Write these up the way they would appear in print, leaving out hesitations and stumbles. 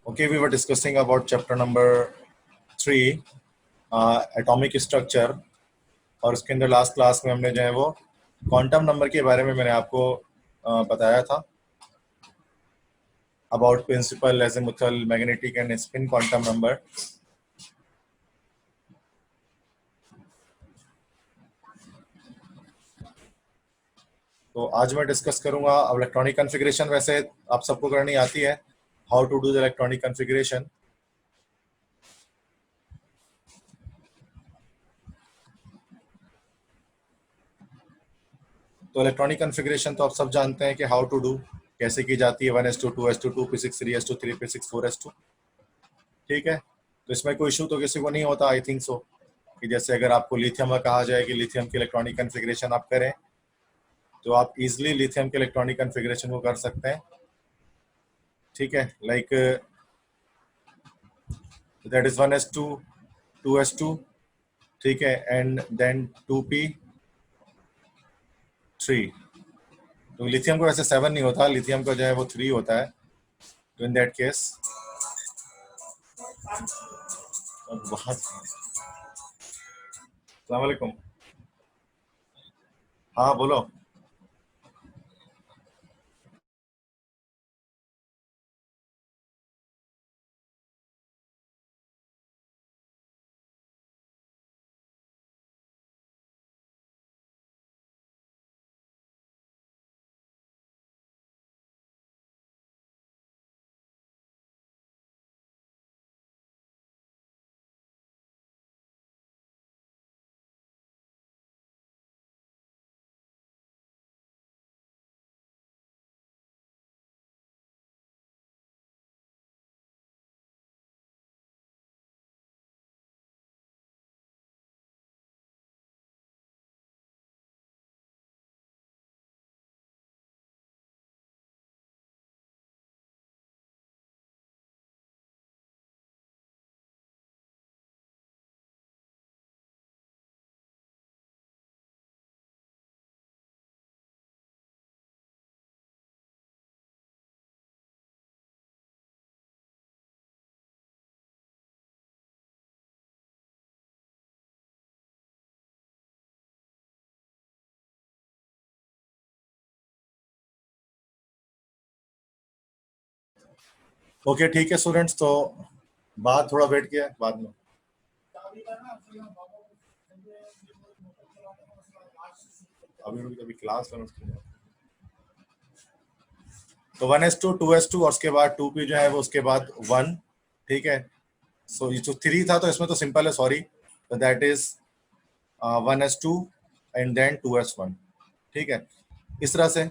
Okay, we were discussing about chapter number 3, atomic structure, और उसके अंदर लास्ट क्लास में हमने जो है वो क्वांटम नंबर के बारे में मैंने आपको बताया था about principal azimuthal magnetic and spin quantum number. तो आज मैं डिस्कस करूंगा इलेक्ट्रॉनिक कॉन्फ़िगरेशन। वैसे आप सबको करनी आती है, how to do the electronic configuration. तो इलेक्ट्रॉनिक कॉन्फ़िगरेशन तो आप सब जानते हैं कि हाउ टू डू कैसे की जाती है, 1s2 2s2 2p6 3s2 3p6 4s2। ठीक है, तो इसमें कोई इशू तो किसी को नहीं होता, आई थिंक सो, कि जैसे अगर आपको लिथियम का कहा जाए कि लिथियम की इलेक्ट्रॉनिक कॉन्फ़िगरेशन आप करें तो आप इजीली लिथियम के इलेक्ट्रॉनिक कॉन्फ़िगरेशन को कर सकते हैं। ठीक है, like that is 1s2 2s2, ठीक है, एंड देन 2p3। तो लिथियम को वैसे 7 नहीं होता, लिथियम का जो है वो 3 होता है। तो इन दैट केस बहुत अस्सलाम वालेकुम। हाँ बोलो। ओके ठीक है स्टूडेंट्स, तो बात थोड़ा वेट किया बाद में। अभी क्लास में तो 1s2 2s2 और उसके बाद 2p जो है वो उसके बाद 1। ठीक है, सो ये जो 3 था तो इसमें तो सिंपल है, सॉरी, तो that is 1s2 and then 2s1। ठीक है, इस तरह से।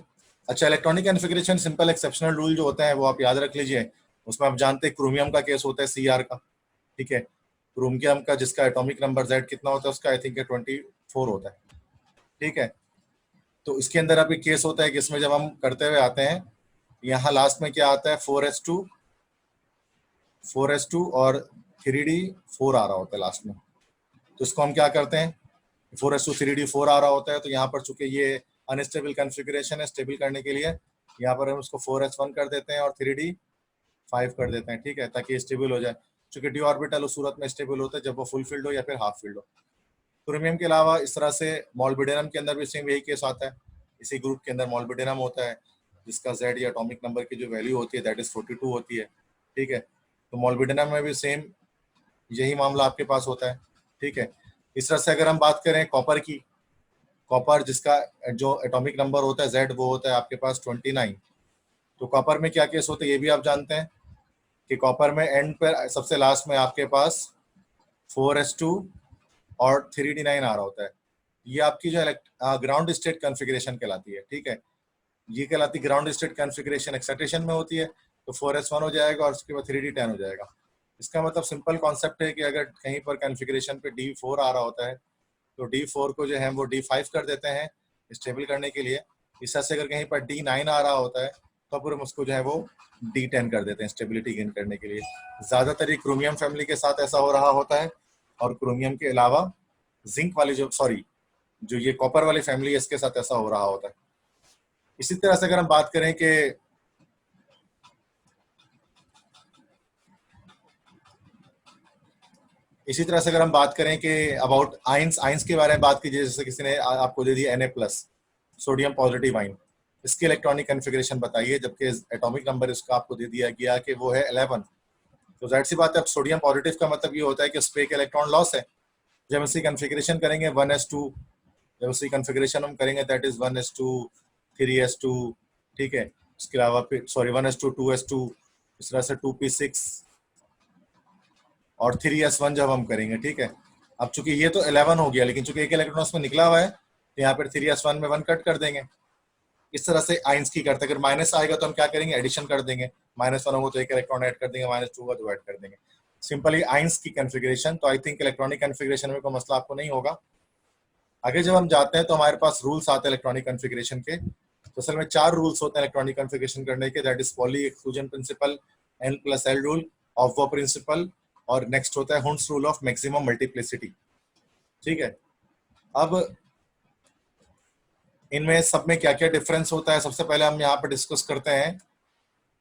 अच्छा, electronic configuration simple exceptional rule जो होता है वो आप याद रख लीजिए। उसमें आप जानते हैं क्रोमियम का केस होता है Cr का। ठीक है, क्रोमियम का जिसका एटॉमिक नंबर Z कितना होता है उसका आई थिंक 24 होता है। ठीक है, तो इसके अंदर अभी केस होता है कि इसमें जब हम करते हुए आते हैं यहाँ लास्ट में क्या आता है 4s2 और 3d4 आ रहा होता है लास्ट में। तो इसको हम क्या करते हैं, 4s2 3d4 आ रहा होता है, तो यहाँ पर चूंकि ये अनस्टेबल कॉन्फ़िगरेशन है, स्टेबल करने के लिए यहाँ पर हम उसको 4s1 कर देते हैं और 3d5 कर देते हैं। ठीक है, ताकि स्टेबल हो जाए, चूंकि डी ऑर्बिटल उस सूरत में स्टेबल होता है जब वो फुल फील्ड हो या फिर हाफ फील्ड हो। क्रोमियम के अलावा इस तरह से मॉलिब्डेनम के अंदर भी सेम यही केस आता है। इसी ग्रुप के अंदर मॉलिब्डेनम होता है जिसका Z या एटॉमिक नंबर की जो वैल्यू होती है दैट इज 42 होती है। ठीक है, तो मॉलिब्डेनम में भी सेम यही मामला आपके पास होता है। ठीक है, इस तरह से अगर हम बात करें कॉपर की, कॉपर जिसका जो एटॉमिक नंबर होता है Z वो होता है आपके पास 29। तो कॉपर में क्या केस होता है ये भी आप जानते हैं कि कॉपर में एंड पर सबसे लास्ट में आपके पास 4s2 और 3d9 आ रहा होता है। ये आपकी जो ग्राउंड स्टेट कॉन्फ़िगरेशन कहलाती है। ठीक है, ये कहलाती ग्राउंड स्टेट कॉन्फ़िगरेशन एक्साइटेशन में होती है, तो 4s1 हो जाएगा और उसके बाद 3d10 हो जाएगा। इसका मतलब सिंपल कॉन्सेप्ट है कि अगर कहीं पर कॉन्फ़िगरेशन पे D4 आ रहा होता है तो D4 को जो है वो D5 कर देते हैं स्टेबल करने के लिए। इस तरह से अगर कहीं पर D9 आ रहा होता है तो फिर हम उसको जो है वो D10 कर देते हैं स्टेबिलिटी गेन करने के लिए। ज़्यादातर ये क्रोमियम फैमिली के साथ ऐसा हो रहा होता है, और क्रोमियम के अलावा जिंक वाली जो ये कॉपर वाली फैमिली है इसके साथ ऐसा हो रहा होता है। इसी तरह से अगर हम बात करें कि इसी तरह से अगर हम बात करें कि अबाउट आइंस आइंस के बारे में बात कीजिए, जैसे किसी ने आपको दे दिया Na+, सोडियम पॉजिटिव आइन, इसकी इलेक्ट्रॉनिक कॉन्फ़िगरेशन बताइए, जबकि एटॉमिक नंबर इसका आपको दे दिया गया कि वो है 11। तो जाहिर सी बात है, अब सोडियम पॉजिटिव का मतलब ये होता है कि उस पर एक इलेक्ट्रॉन लॉस है। जब इसकी कॉन्फ़िगरेशन करेंगे 1s2, जब उसकी कॉन्फ़िगरेशन हम करेंगे दैट इज 1s2 3s2, ठीक है। उसके अलावा फिर सॉरी 1s2 2s2, इस तरह से 2p6 और 3s1 जब हम करेंगे, ठीक है। अब चूंकि ये तो 11 हो गया, लेकिन चूंकि एक इलेक्ट्रॉन उसमें निकला हुआ है तो यहाँ पर 3s1 में 1 कट कर देंगे। इस तरह से आइंस की करते हैं। अगर माइनस आएगा तो हम क्या करेंगे, एडिशन कर देंगे। -1 होगा तो एक इलेक्ट्रॉन ऐड कर देंगे, -2 होगा तो ऐड कर देंगे। सिंपली आइंस की कॉन्फ़िगरेशन। तो आई थिंक इलेक्ट्रॉनिक कॉन्फ़िगरेशन में कोई मसला आपको नहीं होगा। आगे जब हम जाते हैं तो हमारे पास रूल्स आते हैं इलेक्ट्रॉनिक कॉन्फ़िगरेशन के। तो असल में 4 रूल्स होते हैं इलेक्ट्रॉनिक कॉन्फ़िगरेशन करने के, that is Pauli exclusion principle, N+L rule, aufbau principle, और नेक्स्ट होता है Hund's rule of maximum multiplicity, ठीक है। अब इनमें सब में क्या क्या डिफरेंस होता है, सबसे पहले हम यहाँ पर डिस्कस करते हैं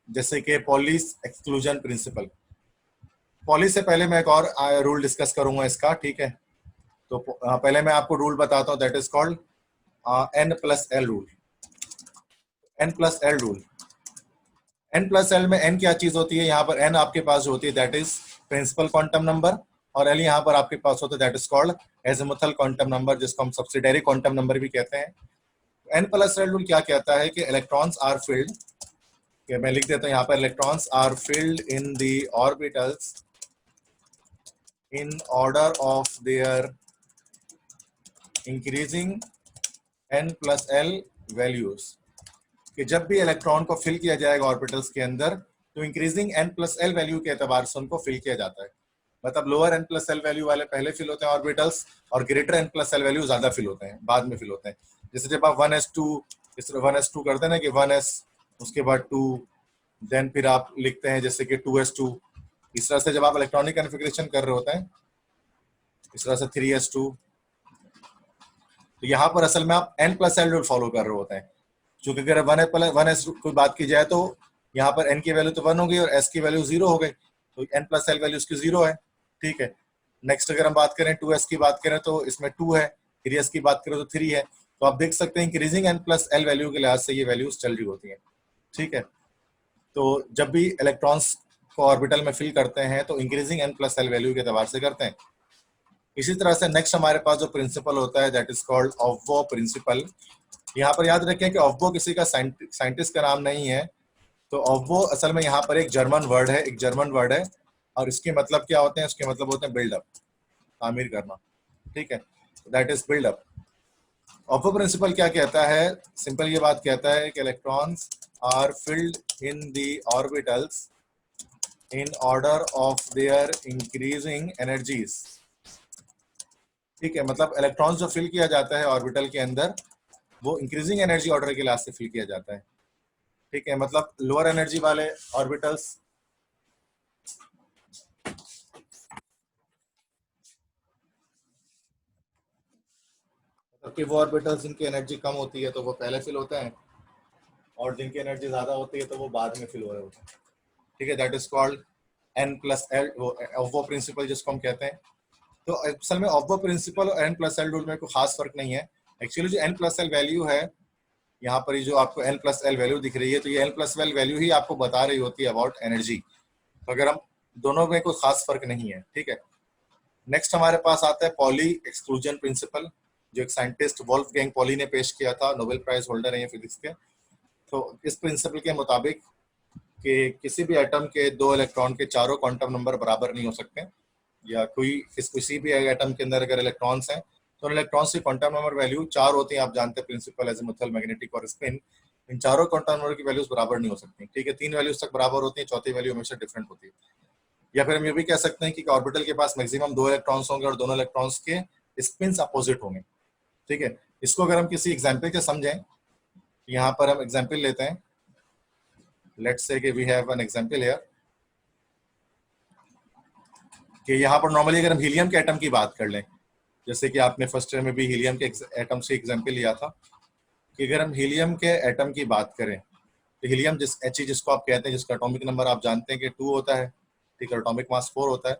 जैसे कि पॉली एक्सक्लूजन प्रिंसिपल। पॉली से पहले मैं एक और रूल डिस्कस करूंगा इसका, ठीक है। तो पहले मैं आपको रूल बताता हूँ, that is called N+L rule. N+L rule, N+L में N क्या चीज होती है, यहाँ पर N आपके पास जो होती है that is principal quantum number, और L यहाँ पर आपके पास होता है that is called azimuthal quantum number, जिसको हम सब्सिडियरी क्वांटम नंबर भी कहते हैं। N+L रूल क्या कहता है कि इलेक्ट्रॉन्स आर फिल्ड, मैं लिख देता हूँ यहाँ पर, electrons are filled in the orbitals in order of their increasing N+L values, कि जब भी इलेक्ट्रॉन को फिल किया जाएगा ऑर्बिटल्स के अंदर तो इंक्रीजिंग N+L वैल्यू के एतबार से उनको फिल किया जाता है। मतलब लोअर N+L वैल्यू वाले पहले फिल होते हैं ऑर्बिटल्स, और ग्रेटर N+L वैल्यू ज्यादा फिल होते हैं, बाद में फिल होते हैं। जैसे जब आप 1s2 इस तरह 1s2 करते हैं ना कि 1s, उसके बाद 2, देन फिर आप लिखते हैं जैसे कि 2s2। इस तरह से जब आप इलेक्ट्रॉनिक कॉन्फ़िगरेशन कर रहे होते हैं, इस तरह से 3s2, तो यहाँ पर असल में आप N+L रूल फॉलो कर रहे होते हैं। क्योंकि अगर 1s कोई बात की जाए तो यहाँ पर n की वैल्यू तो 1 हो गई और s की वैल्यू 0 हो गई, तो N+L वैल्यू उसकी 0 है, ठीक है। नेक्स्ट अगर हम बात करें 2s की बात करें तो इसमें 2 है, 3s की बात करें तो 3 है। तो आप देख सकते हैं इंक्रीजिंग N+L वैल्यू के लिहाज से ये वैल्यूज चल रही होती हैं, ठीक है। तो जब भी इलेक्ट्रॉन्स को ऑर्बिटल में फिल करते हैं तो इंक्रीजिंग N+L वैल्यू के एतबार से करते हैं। इसी तरह से नेक्स्ट हमारे पास जो प्रिंसिपल होता है that is called aufbau principle. यहाँ पर याद रखें कि ऑफबो किसी का साइंटिस्ट का नाम नहीं है। तो ऑफबो असल में यहाँ पर एक जर्मन वर्ड है, एक जर्मन वर्ड है, और इसके मतलब क्या होते हैं, इसके मतलब होते हैं बिल्डअप, तामीर करना, ठीक है। That is build up. Aufbau principle क्या कहता है, सिंपल ये बात कहता है कि electrons are filled in the orbitals in order of their increasing energies, ठीक है। मतलब इलेक्ट्रॉन्स जो फिल किया जाता है ऑर्बिटल के अंदर वो इंक्रीजिंग एनर्जी ऑर्डर के लिहाज से फिल किया जाता है, ठीक है। मतलब लोअर एनर्जी वाले ऑर्बिटल्स कि वो ऑर्बिटल्स जिनकी एनर्जी कम होती है तो वो पहले फिल होते हैं, और जिनकी एनर्जी ज्यादा होती है तो वो बाद में फिल हो रहे होते हैं, ठीक है। That is called N+L aufbau principle जिसको हम कहते हैं। तो असल में ऑफ प्रिंसिपल और N+L रूल में कोई खास फर्क नहीं है। एक्चुअली जो N+L वैल्यू है यहाँ पर, ये जो आपको N+L वैल्यू दिख रही है, तो ये N+L वैल्यू ही आपको बता रही होती है अबाउट एनर्जी। तो अगर हम दोनों में कोई खास फर्क नहीं है, ठीक है। नेक्स्ट हमारे पास आता है पॉली एक्सक्लूजन प्रिंसिपल, जो एक साइंटिस्ट वोल्फगैंग पॉली ने पेश किया था, नोबेल प्राइज होल्डर है ये फिजिक्स के। तो इस प्रिंसिपल के मुताबिक कि किसी भी एटम के 2 इलेक्ट्रॉन के चारों क्वांटम नंबर बराबर नहीं हो सकते, या किसी भी एटम के अंदर अगर इलेक्ट्रॉन्स हैं तो इलेक्ट्रॉन्स की क्वांटम नंबर वैल्यू 4 होती है। आप जानते हैं प्रिंसिपल एजिमुथल, मैग्नेटिक और स्पिन, इन चारों क्वांटम नंबर की वैल्यूज बराबर नहीं हो सकती, ठीक है। 3 वैल्यूज तक बराबर होती है, चौथी वैल्यू हमेशा डिफरेंट होती है। या फिर हम ये भी कह सकते हैं कि ऑर्बिटल के पास मैक्सिमम 2 इलेक्ट्रॉन्स होंगे और दोनों इलेक्ट्रॉन्स के स्पिन्स अपोजिट होंगे, ठीक है। इसको अगर हम किसी एग्जाम्पल से समझें, यहाँ पर हम एग्जाम्पल लेते हैं, लेट्स से कि we have an example here, कि यहाँ पर नॉर्मली अगर हम हीलियम के एटम की बात कर लें, जैसे कि आपने फर्स्ट ईयर में भी हीलियम के एटम से एग्जाम्पल लिया था, कि अगर हम हीलियम के एटम की बात करें तो हीलियम जिसको आप कहते हैं, जिसका एटॉमिक नंबर आप जानते हैं कि 2 होता है, ठीक है, एटॉमिक मास 4 होता है।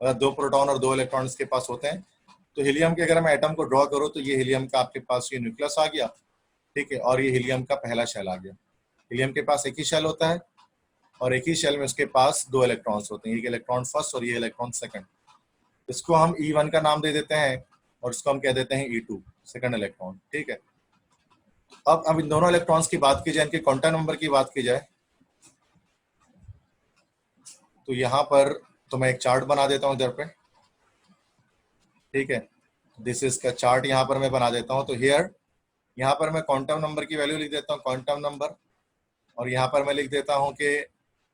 मतलब 2 प्रोटॉन और 2 इलेक्ट्रॉन इसके पास होते हैं। तो हीलियम के अगर मैं एटम को ड्रॉ करूँ तो ये हीलियम का आपके पास ये न्यूक्लियस आ गया, ठीक है, और ये हीलियम का पहला शेल आ गया। हीलियम के पास एक ही शेल होता है और एक ही शेल में उसके पास 2 इलेक्ट्रॉन्स होते हैं, एक इलेक्ट्रॉन फर्स्ट और ये इलेक्ट्रॉन सेकंड। इसको हम E1 का नाम दे देते हैं और इसको हम कह देते हैं E2 सेकंड इलेक्ट्रॉन, ठीक है। अब इन दोनों इलेक्ट्रॉन्स की बात की जाए, इनके क्वांटम नंबर की बात की जाए, तो यहाँ पर तो मैं एक चार्ट बना देता हूँ इधर पे, ठीक है। दिस इज का चार्ट यहाँ पर मैं बना देता हूँ। तो हियर यहाँ पर मैं क्वांटम नंबर की वैल्यू लिख देता हूँ, क्वांटम नंबर, और यहाँ पर मैं लिख देता हूँ कि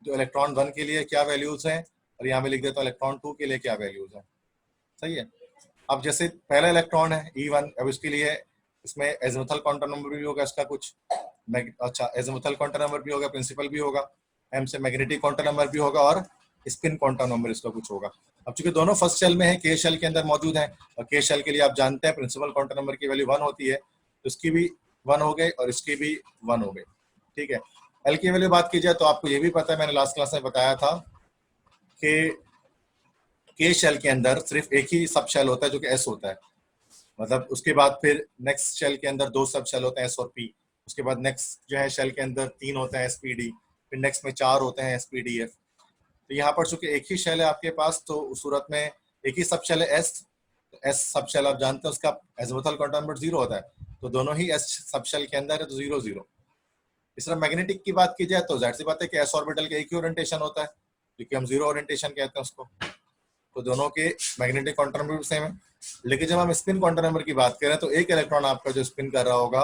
जो इलेक्ट्रॉन 1 के लिए क्या वैल्यूज हैं, और यहाँ मैं लिख देता हूँ इलेक्ट्रॉन 2 के लिए क्या वैल्यूज हैं, सही है। अब जैसे पहला इलेक्ट्रॉन है E1, अब इसके लिए इसमें एजिमुथल क्वांटम नंबर भी होगा इसका कुछ, अच्छा एजिमुथल क्वांटम नंबर भी होगा, प्रिंसिपल भी होगा, M से मैग्नेटिक क्वांटम नंबर भी होगा और स्पिन क्वांटम नंबर इसका कुछ होगा। अब चूंकि दोनों फर्स्ट शेल में है, के शेल के अंदर मौजूद है, और के शेल के लिए आप जानते हैं प्रिंसिपल क्वांटम नंबर की वैल्यू 1 होती है, तो इसकी भी 1 हो गई और इसकी भी 1 हो गई, ठीक है। एल की वैल्यू बात की जाए तो आपको ये भी पता है, मैंने लास्ट क्लास में बताया था कि के शेल के अंदर सिर्फ एक ही सब शेल होता है जो कि एस होता है, मतलब उसके बाद फिर नेक्स्ट शेल के अंदर 2 सब शेल होते हैं एस और पी, उसके बाद नेक्स्ट जो है शेल के अंदर 3 होते हैं एसपीडी, फिर नेक्स्ट में 4 होते हैं एसपीडीएफ। तो यहाँ पर चूंकि एक ही शेल है आपके पास, तो उस सूरत में एक ही सब शेल है एस, एस सब शेल आप जानते हैं उसका एजिमुथल क्वांटम नंबर 0 होता है, तो दोनों ही एस सब शेल के अंदर है, तो 0 0। इस तरह मैग्नेटिक की बात की जाए तो जाहिर सी बात है कि एस ऑर्बिटल का एक ही ओरिएंटेशन होता है, क्योंकि हम 0 ओरिएंटेशन कहते हैं उसको, तो दोनों के मैग्नेटिक क्वांटम नंबर सेम है। लेकिन जब हम स्पिन क्वांटम नंबर की बात करें तो एक इलेक्ट्रॉन आपका जो स्पिन कर रहा होगा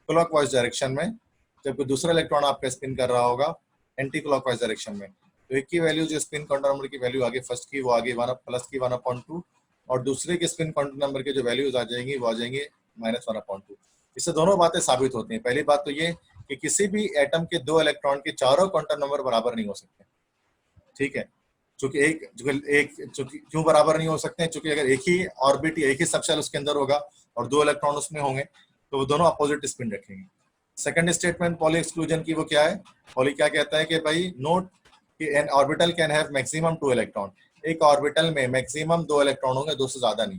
क्लॉकवाइज डायरेक्शन में, जबकि दूसरा इलेक्ट्रॉन आपका स्पिन कर रहा होगा एंटी क्लॉकवाइज डायरेक्शन में। तो एक की वैल्यू जो स्पिन क्वांटम नंबर की वैल्यू आगे फर्स्ट की वो आगे प्लस की 1/2, और दूसरे के स्पिन क्वांटम नंबर की जो वैल्यूज आ जाएंगी वो आ जाएंगी -1/2। इससे दोनों बातें साबित होती हैं। पहली बात तो ये कि किसी भी एटम के 2 इलेक्ट्रॉन के चारों क्वांटम नंबर बराबर नहीं हो सकते, ठीक है। चूंकि एक क्यों बराबर नहीं हो सकते हैं, क्योंकि अगर एक ही ऑर्बिट या एक ही सबशेल उसके अंदर होगा और 2 इलेक्ट्रॉन उसमें होंगे तो वो दोनों अपोजिट स्पिन रखेंगे। सेकंड स्टेटमेंट पॉली एक्सक्लूजन की वो क्या है, पॉली क्या कहता है कि भाई नोट कि N orbital can have maximum 2 electron, एक ऑर्बिटल में मैक्सिमम 2 इलेक्ट्रॉन होंगे, 2 से ज्यादा नहीं।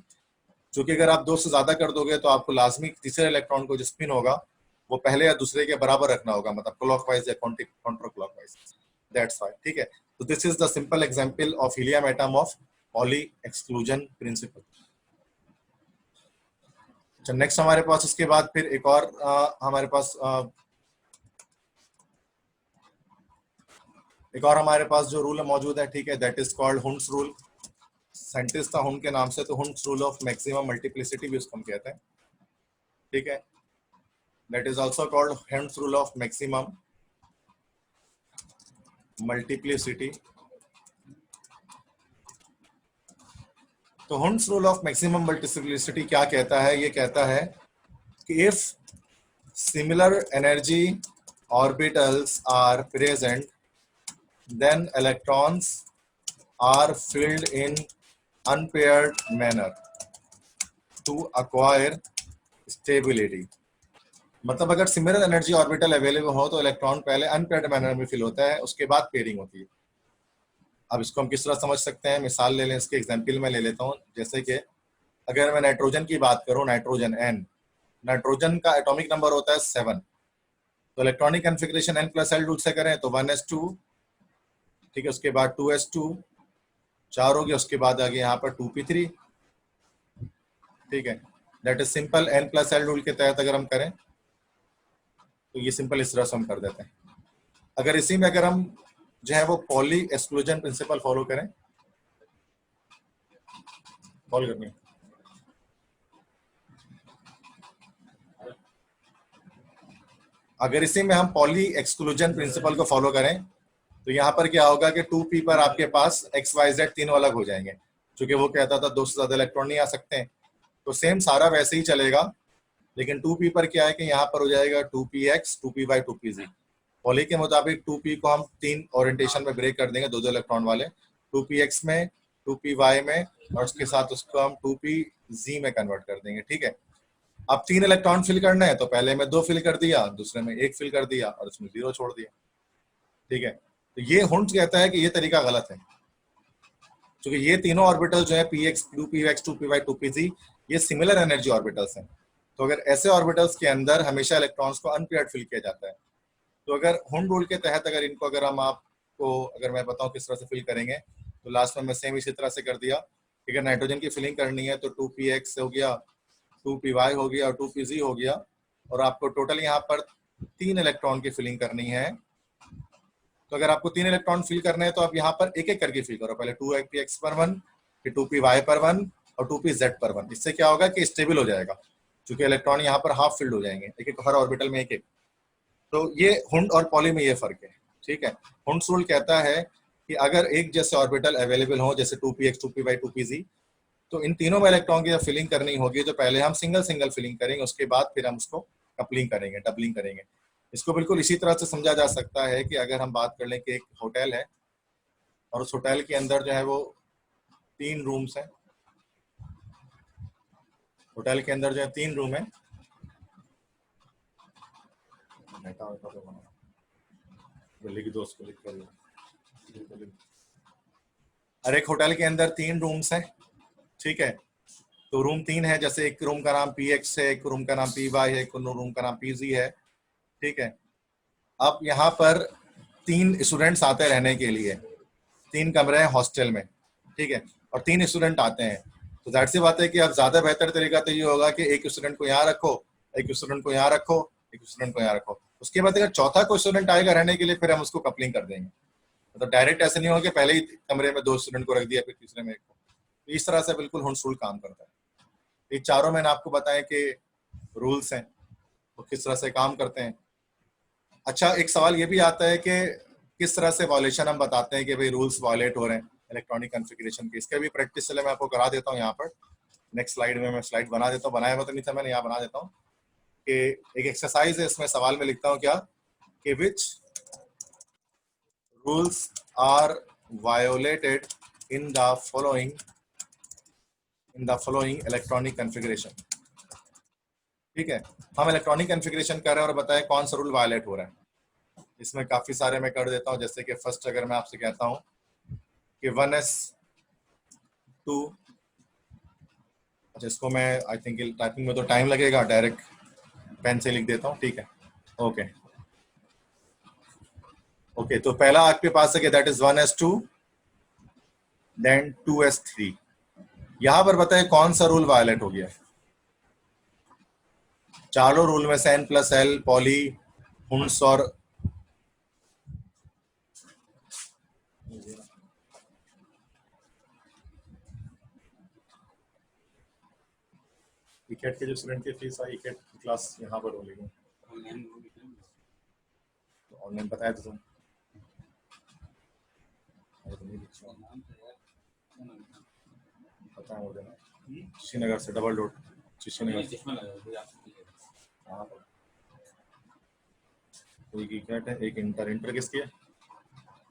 क्योंकि अगर आप 2 से ज्यादा कर दोगे तो आपको लाजमी तीसरे इलेक्ट्रॉन को जो स्पिन होगा वो पहले या दूसरे के बराबर रखना होगा, मतलब क्लॉकवाइज या काउंटर क्लॉकवाइज, दैट्स व्हाई, ठीक है। So this is the simple example of helium atom of Pauli exclusion principle. अच्छा, नेक्स्ट हमारे पास उसके बाद फिर एक और हमारे पास जो रूल मौजूद है, ठीक है, that is called Hund's rule. Scientist था हुंड के नाम से, तो Hund's rule of maximum multiplicity भी उसको हम कहते हैं, ठीक है। That is also called Hund's rule of maximum multiplicity. तो Hund's rule of maximum multiplicity क्या कहता है, ये कहता है कि if similar energy orbitals are present then electrons are filled in unpaired manner to acquire stability। मतलब अगर सिमिलर एनर्जी ऑर्बिटल अवेलेबल हो तो इलेक्ट्रॉन पहले अनपेयर्ड मैनर में फिल होता है, उसके बाद पेयरिंग होती है। अब इसको हम किस तरह समझ सकते हैं, मिसाल ले लें, इसके एग्जांपल में ले लेता हूं। जैसे कि अगर मैं नाइट्रोजन की बात करूं, नाइट्रोजन N, नाइट्रोजन का एटॉमिक नंबर होता है 7, तो इलेक्ट्रॉनिक कॉन्फ़िगरेशन N+L रूल से करें तो 1s2, ठीक है, उसके बाद 2s2, 4 हो गया, उसके बाद आ गया यहाँ पर 2p3, ठीक है। That is simple N+L rule के तहत अगर हम करें तो ये सिंपल इस तरह से हम कर देते हैं। अगर इसी में अगर हम जो है वो पॉली एक्सक्लूजन प्रिंसिपल फॉलो करें, फॉलो करनी है, अगर इसी में हम पॉली एक्सक्लूजन प्रिंसिपल को फॉलो करें तो यहाँ पर क्या होगा कि 2p पर आपके पास XYZ तीनों अलग हो जाएंगे, क्योंकि वो कहता था 2 से ज्यादा इलेक्ट्रॉन नहीं आ सकते हैं। तो सेम सारा वैसे ही चलेगा, लेकिन 2p पर क्या है कि यहाँ पर हो जाएगा 2px, 2py, 2pz। पॉली के मुताबिक 2p को हम 3 ओरिएंटेशन में ब्रेक कर देंगे, 2 इलेक्ट्रॉन वाले, 2px में, 2py में, और उसके साथ उसको हम 2pz में कन्वर्ट कर देंगे, ठीक है। अब 3 इलेक्ट्रॉन फिल करना है तो पहले में 2 फिल कर दिया, दूसरे में 1 फिल कर दिया और उसमें 0 छोड़ दिया, ठीक है। तो ये हुंड्स कहता है कि ये तरीका गलत है, क्योंकि ये तीनों ऑर्बिटल जो है px 2px 2py 2pz ये सिमिलर एनर्जी ऑर्बिटल्स हैं। तो अगर ऐसे ऑर्बिटल्स के अंदर हमेशा इलेक्ट्रॉन्स को अनपेयर्ड फिल किया जाता है। तो अगर हुंड रूल के तहत अगर इनको अगर हम आपको अगर मैं बताऊं किस तरह से फिल करेंगे, तो लास्ट में मैं सेम इसी तरह से कर दिया। अगर नाइट्रोजन की फिलिंग करनी है तो 2px हो गया, 2py हो गया और 2pz हो गया, और आपको टोटल यहाँ पर 3 इलेक्ट्रॉन की फिलिंग करनी है। तो अगर आपको 3 इलेक्ट्रॉन फिल करने हैं तो आप यहाँ पर एक एक करके फिल करो, पहले 2px पर 1, फिर 2py पर 1 और 2pz पर 1। इससे क्या होगा कि स्टेबल हो जाएगा, क्योंकि इलेक्ट्रॉन यहाँ पर हाफ फिल्ड हो जाएंगे, एक एक हर ऑर्बिटल में एक एक। तो ये हुंड और पॉली में ये फर्क है, ठीक है। हुंड्स रूल कहता है कि अगर एक जैसे ऑर्बिटल अवेलेबल हो, जैसे 2px 2py 2pz, तो इन तीनों में इलेक्ट्रॉन की जब फिलिंग करनी होगी तो पहले हम सिंगल सिंगल फिलिंग करेंगे, उसके बाद फिर हम उसको कपलिंग करेंगे, डबलिंग करेंगे। इसको बिल्कुल इसी तरह से समझा जा सकता है कि अगर हम बात कर लें कि एक होटल है और उस होटल के अंदर जो है वो 3 रूम्स हैं। होटल के अंदर जो है 3 रूम है। दिल्ली की दोस्त को लिख कर, और एक होटल के अंदर 3 रूम्स हैं, ठीक है। तो रूम 3 है, जैसे एक रूम का नाम px है, एक रूम का नाम py है, एक रूम का नाम pz है, ठीक है। अब यहाँ पर 3 स्टूडेंट्स आते हैं रहने के लिए, 3 कमरे हैं हॉस्टल में, ठीक है, और 3 स्टूडेंट आते हैं। तो जाहिर सी बात है कि अब ज्यादा बेहतर तरीका तो ये होगा कि एक स्टूडेंट को यहाँ रखो, एक स्टूडेंट को यहाँ रखो, एक स्टूडेंट को यहाँ रखो। उसके बाद अगर चौथा कोई स्टूडेंट आएगा रहने के लिए, फिर हम उसको कपलिंग कर देंगे। मतलब डायरेक्ट ऐसे नहीं होगा कि पहले ही कमरे में 2 स्टूडेंट को रख दिया फिर तीसरे में एक को। तो इस तरह से बिल्कुल हुंड्स रूल काम करता है। ये चारों मैंने आपको बताया कि रूल्स हैं वो किस तरह से काम करते हैं। अच्छा, एक सवाल ये भी आता है कि किस तरह से वायलेशन हम बताते हैं कि भाई रूल्स वायलेट हो रहे हैं इलेक्ट्रॉनिक कॉन्फ़िगरेशन के। इसका भी प्रैक्टिस चले मैं आपको करा देता हूँ। यहाँ पर नेक्स्ट स्लाइड में मैं स्लाइड बना देता हूँ, बनाया हुआ तो नहीं था मैंने, यहाँ बना देता हूँ कि एक एक्सरसाइज है, इसमें सवाल में लिखता हूँ क्या कि which rules are violated in the following electronic configuration. ठीक है, हम इलेक्ट्रॉनिक कॉन्फ़िगरेशन कर रहे हैं और बताएं कौन सा रूल वायलेट हो रहा है। इसमें काफी सारे मैं कर देता हूँ, जैसे कि फर्स्ट अगर मैं आपसे कहता हूँ कि 1s2, अच्छा इसको मैं आई थिंक टाइपिंग में तो टाइम लगेगा, डायरेक्ट पेन से लिख देता हूँ, ठीक है। ओके ओके, तो पहला आपके पास है कि that is 1s2 then 2s3। यहां पर बताए कौन सा रूल वायलेट हो गया। चारों रूल में से n+l, पॉली, हुंड्स और इकेट के जो स्टूडेंट की फीस आई, इकेट की क्लास यहाँ पर हो लेगी तो ऑनलाइन बताया तो तुम पता है मुझे ना, श्रीनगर से डबल डोर श्रीनगर से। हाँ एक इकेट है, एक इंटर। इंटर किसकी है?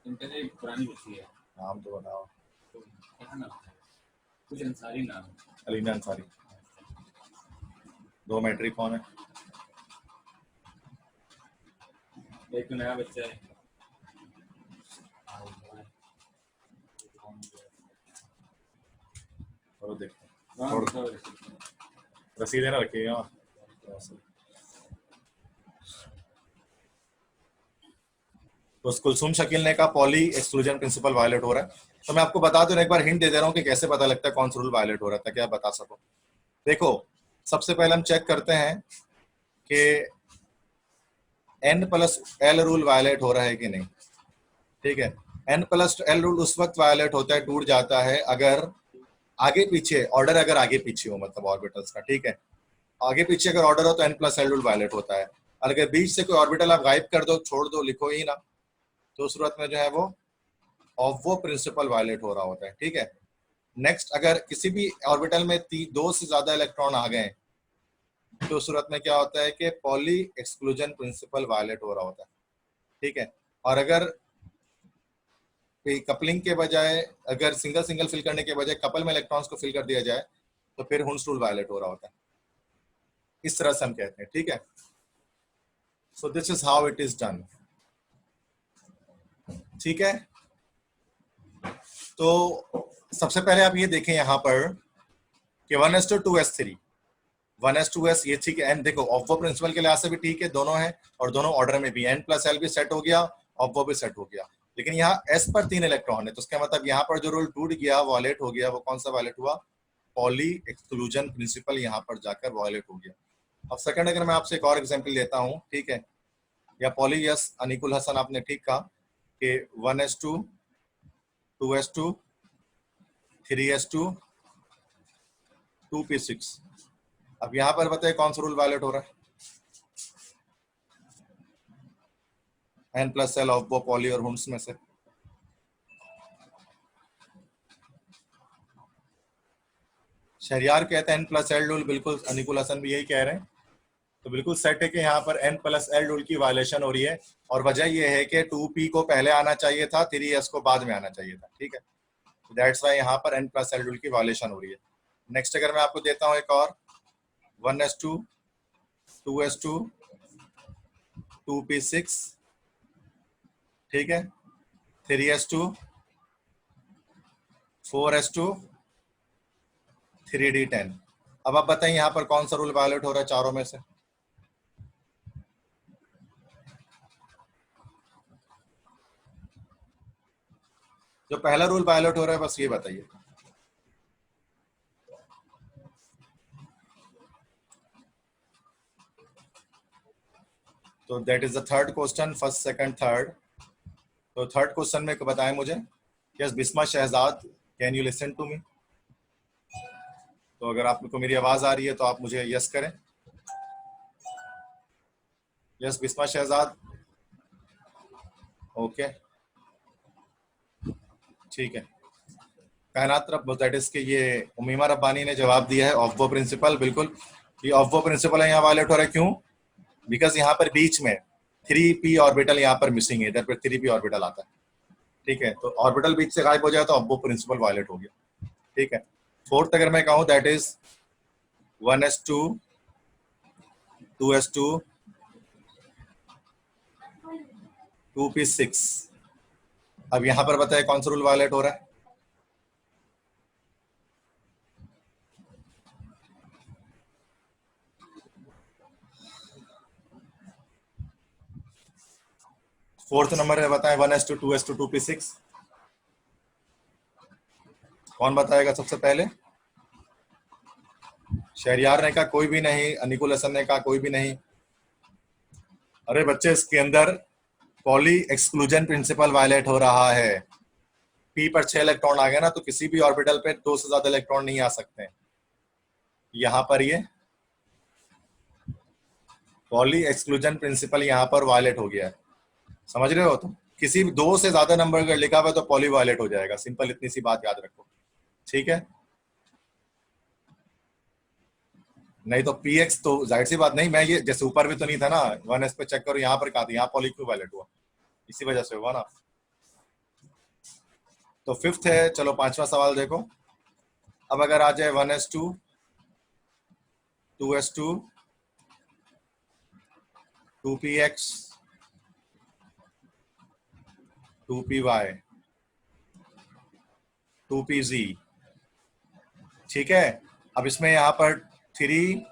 इंटर एक पुरानी बच्ची है। नाम तो बताओ। क्या नाम है? कुछ अंसारी नाम है। अलीना अंसारी। 2 मैट्रिक कौन है? एक नया बच्चा है। और देखते हैं, रसीदें ना रखिएगा। तो कुलसुम शकील ने कहा पॉली एक्सक्लूजन प्रिंसिपल वायलेट हो रहा है। तो मैं आपको बता दूं, एक बार हिंट दे दे रहा हूँ कि कैसे पता लगता है कौन सा रूल वायलेट हो रहा था, क्या बता सको। देखो, सबसे पहले हम चेक करते हैं कि n+l रूल वायलेट हो रहा है कि नहीं। ठीक है, n+l रूल उस वक्त वायलेट होता है, टूट जाता है, अगर आगे पीछे ऑर्डर, अगर आगे पीछे हो मतलब ऑर्बिटल्स का। ठीक है, आगे पीछे अगर ऑर्डर हो तो n+l रूल वायलेट होता है। और अगर बीच से कोई ऑर्बिटल आप गायब कर दो, छोड़ दो, लिखो ही ना, तो उस सूरत में जो है वो प्रिंसिपल वायलेट हो रहा होता है। ठीक है, नेक्स्ट, अगर किसी भी ऑर्बिटल में 2 से ज्यादा इलेक्ट्रॉन आ गए तो उस सूरत में क्या होता है कि पॉली एक्सक्लूजन प्रिंसिपल वायलेट हो रहा होता है। ठीक है, और अगर कपलिंग के बजाय, अगर सिंगल सिंगल फिल करने के बजाय कपल में इलेक्ट्रॉन्स को फिल कर दिया जाए तो फिर हुंड्स रूल वायलेट हो रहा होता है। इस तरह से हम कहते हैं। ठीक है, so this is how it is done. ठीक है, तो सबसे पहले आप ये देखें यहाँ पर कि 1:2s3 1:2s ये ठीक है। एन देखो ऑफ वो प्रिंसिपल के लिहाज से भी ठीक है, दोनों है और दोनों ऑर्डर में भी। n+l भी सेट हो गया, ऑफ वो भी सेट हो गया, लेकिन यहाँ s पर 3 इलेक्ट्रॉन है, तो उसका मतलब यहाँ पर जो रूल टूट गया, वॉयलेट हो गया। वो कौन सा वॉयलेट हुआ? पॉली एक्सक्लूजन प्रिंसिपल यहाँ पर जाकर वॉयलेट हो गया। अब सेकंड अगर मैं आपसे एक और एग्जांपल देता हूँ, ठीक है, या पॉली, यस अनिकुल हसन आपने ठीक कहा कि 1:2 2:2 3:2 2p6। अब यहाँ पर बताइए कौन सा रूल वायलेट हो रहा है? n+l ऑफ वो पॉली और हुंड्स में से। शहरियार कहते हैं n+l रूल, बिल्कुल अनिकुल हसन भी यही कह रहे हैं। तो बिल्कुल सेट है कि यहाँ पर n+l रूल की वायलेशन हो रही है, और वजह यह है कि 2p को पहले आना चाहिए था, 3s को बाद में आना चाहिए था, ठीक है। दैट्स वाई यहाँ पर n+l रूल की वायलेशन हो रही है। नेक्स्ट अगर मैं आपको देता हूँ एक और 1:2 2:2 2p6, ठीक है, 3:2 4:2 3d10। अब आप बताइए यहाँ पर कौन सा रूल वायलेट हो रहा है चारों में से? जो पहला रूल वायलेट हो रहा है, बस ये बताइए। तो that is the third question, first second third. तो थर्ड क्वेश्चन में बताएं मुझे, yes Bisma Shahzad, can you listen to me? तो अगर आपको मेरी आवाज आ रही है तो आप मुझे यस करें। यस बिस्मा शहजाद, ओके ठीक है। कायनात दैट इज के ये उमीमा रब्बानी ने जवाब दिया है ऑफ वो प्रिंसिपल। बिल्कुल ये ऑफ वो प्रिंसिपल है, यहाँ वायलेट हो रहा है। क्यों? बिकॉज यहाँ पर बीच में 3p ऑर्बिटल यहाँ पर मिसिंग है, इधर पर 3p ऑर्बिटल आता है, ठीक है। तो ऑर्बिटल बीच से गायब हो जाए तो अब वो प्रिंसिपल वायलेट हो गया, ठीक है। फोर्थ अगर मैं कहूँ दैट इज 1:2 2:2 2p6। अब यहाँ पर बताए कौन सा रूल वायलेट हो रहा है? फोर्थ नंबर है, बताएं 1:2 2:2 2p6। कौन बताएगा सबसे पहले? शहरियार ने कहा कोई भी नहीं, अनिकुल हसन ने कहा कोई भी नहीं। अरे बच्चे इसके अंदर पॉली एक्सक्लूजन प्रिंसिपल वायलेट हो रहा है। p पर 6 इलेक्ट्रॉन आ गए ना, तो किसी भी ऑर्बिटल पे 2 से ज्यादा इलेक्ट्रॉन नहीं आ सकते हैं। यहाँ पर ये पॉली एक्सक्लूजन प्रिंसिपल यहाँ पर वायलेट हो गया है, समझ रहे हो? तुम किसी भी 2 से ज्यादा नंबर अगर लिखा हुआ तो पॉली वायलेट हो जाएगा, सिंपल इतनी सी बात याद रखो, ठीक है। नहीं तो px तो जाहिर सी बात नहीं, मैं ये जैसे ऊपर भी तो नहीं था ना, 1s पे चेक करो, यहाँ पर कहा था, यहाँ पॉली क्यों वायलेट हुआ? इसी वजह से हुआ ना। तो फिफ्थ है, चलो पांचवा सवाल देखो। अब अगर आ जाए 1:2 2:2 2px 2py 2pz, ठीक है। अब इसमें यहाँ पर 3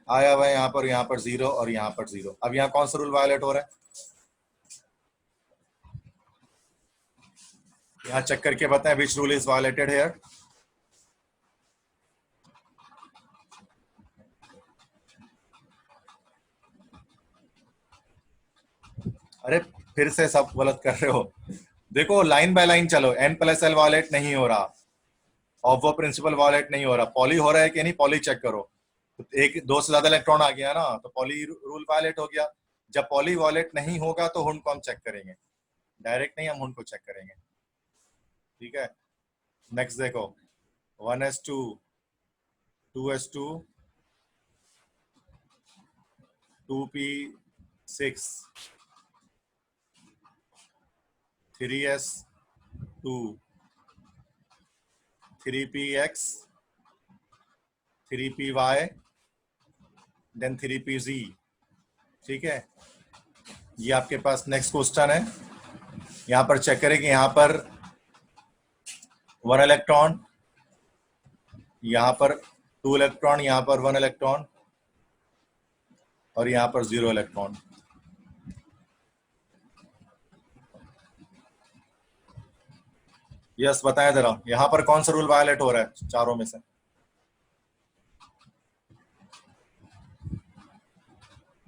आया हुआ है, यहाँ पर 0 और यहाँ पर 0। अब यहाँ कौन सा रूल वायलेट हो रहा है? यहाँ चेक करके बताएं which rule is violated here. अरे फिर से सब गलत कर रहे हो। देखो लाइन बाय लाइन चलो, n+l वायलेट नहीं हो रहा, ऑफ वो प्रिंसिपल वायलेट नहीं हो रहा, पॉली हो रहा है कि नहीं? पॉली चेक करो, तो एक 2 से ज्यादा इलेक्ट्रॉन आ गया ना, तो पॉली रूल वायलेट हो गया। जब पॉली वायलेट नहीं होगा तो हुंड को हम चेक करेंगे, डायरेक्ट नहीं, हम हुंड को चेक करेंगे, ठीक है। नेक्स्ट देखो 1:2 2:2 2p6 3s2 3px 3py then 3pz, ठीक है। ये आपके पास नेक्स्ट क्वेश्चन है। यहाँ पर चेक करें कि यहाँ पर 1 इलेक्ट्रॉन, यहां पर 2 इलेक्ट्रॉन, यहां पर 1 इलेक्ट्रॉन और यहां पर 0 इलेक्ट्रॉन। यस बताएं जरा, यहां पर कौन सा रूल वायलेट हो रहा है चारों में से?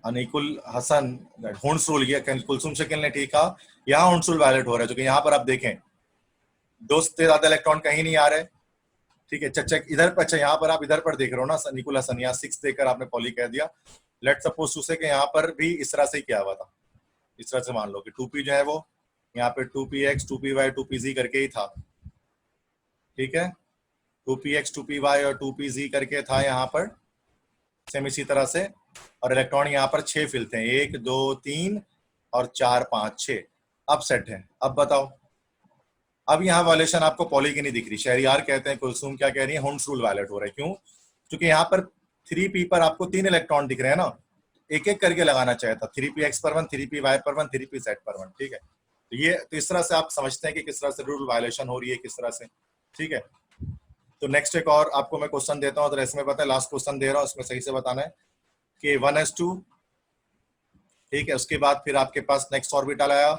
अनिकुल हसन हुंस रूल, ये कुलसुम शकील ने ठीक कहा, यहाँ हुंस रूल वायलेट हो रहा है, क्योंकि यहाँ पर आप देखें दो से ज्यादा इलेक्ट्रॉन कहीं नहीं आ रहे। ठीक है, चेक इधर पर, अच्छा यहाँ पर आप इधर पर देख रहे हो ना निकुल हसन, यहाँ 6 देकर आपने पॉली कह दिया। लेट सपोज टू से कि यहाँ पर भी इस तरह से ही किया हुआ था, इस तरह से मान लो कि 2p जो है वो यहाँ पे 2px 2py 2pz करके ही था। ठीक है, 2px 2py और 2pz करके था यहाँ पर, सेम इसी तरह से। और इलेक्ट्रॉन यहाँ पर 6 फिलते हैं, 1 2 3 और 4 5 6। अब सेट है। अब बताओ, अब यहाँ वायलेशन आपको पॉली की नहीं दिख रही। शहरियार कहते हैं कुलसुम क्या कह रही है, हुंस रूल वायलेट हो रहा है। क्यों? क्योंकि यहाँ पर 3p पर आपको 3 इलेक्ट्रॉन दिख रहे हैं ना, एक एक करके लगाना चाहिए था, 3px पर 1, 3py पर 1, 3pz पर 1। ठीक है, तो ये तो इस तरह से आप समझते हैं कि किस तरह से रूल वायलेशन हो रही है, किस तरह से। ठीक है, तो नेक्स्ट एक और आपको मैं क्वेश्चन देता हूँ, तो इसमें पता है लास्ट क्वेश्चन दे रहा हूँ, उसमें सही से बताना है कि 1s2। ठीक है, उसके बाद फिर आपके पास नेक्स्ट ऑर्बिटल आया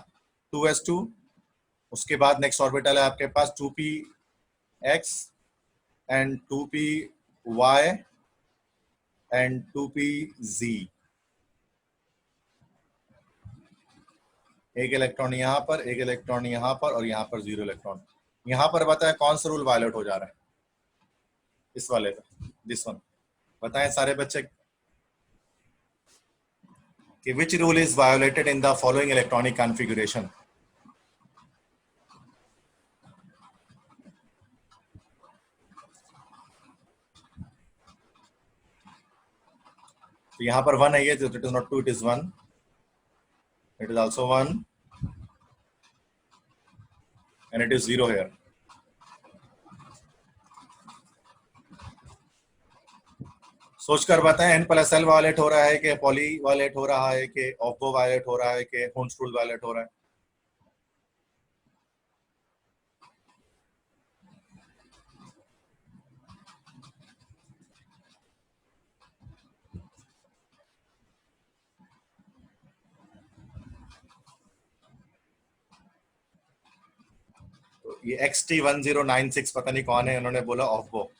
2s2, उसके बाद नेक्स्ट ऑर्बिटल है आपके पास 2px and 2py and 2pz। एक इलेक्ट्रॉन यहाँ पर, एक इलेक्ट्रॉन यहाँ पर और यहाँ पर 0 इलेक्ट्रॉन। यहाँ पर बताएं कौन सा रूल वायलेट हो जा रहा है इस वाले पे, दिस वन। बताएं सारे बच्चे कि which rule is violated in the following electronic configuration? तो यहाँ पर 1 है, ये it is not 2, it is 1, it is also 1 and it is 0 here. सोचकर बताएं n प्लस एल वायलेट हो रहा है कि पॉली वायलेट हो रहा है कि ऑफबो वायलेट हो रहा है कि हुंस रूल वायलेट हो रहा है? तो ये XT1096 पता नहीं कौन है, उन्होंने बोला ऑफबो।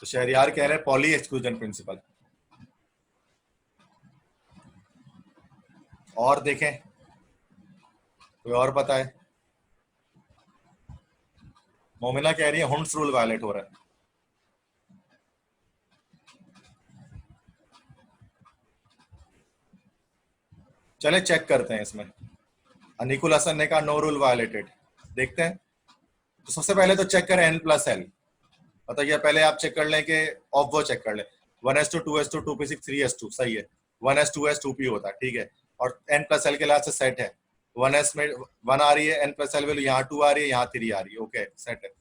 तो शहरियार कह रहे हैं पॉली एक्सक्लूजन प्रिंसिपल। और देखें, कोई और बताए? मोमिना कह रही है हुंस रूल वायलेट हो रहा है। चले चेक करते हैं इसमें। अनिकुल हसन ने कहा नो रूल वायलेटेड। देखते हैं, तो सबसे पहले तो चेक करें n प्लस एल। बताइए, पहले आप चेक कर लें कि ऑफ वो चेक कर लें। 1s2 2s2 2p6 3s2 सही है, 1s 2s 2p होता है। ठीक है, और n प्लस एल के लास्ट से सेट है, 1s में 1 आ रही है, n प्लस एल वैल्यू यहाँ 2 आ रही है, यहाँ 3 आ रही है। ओके, सेट है,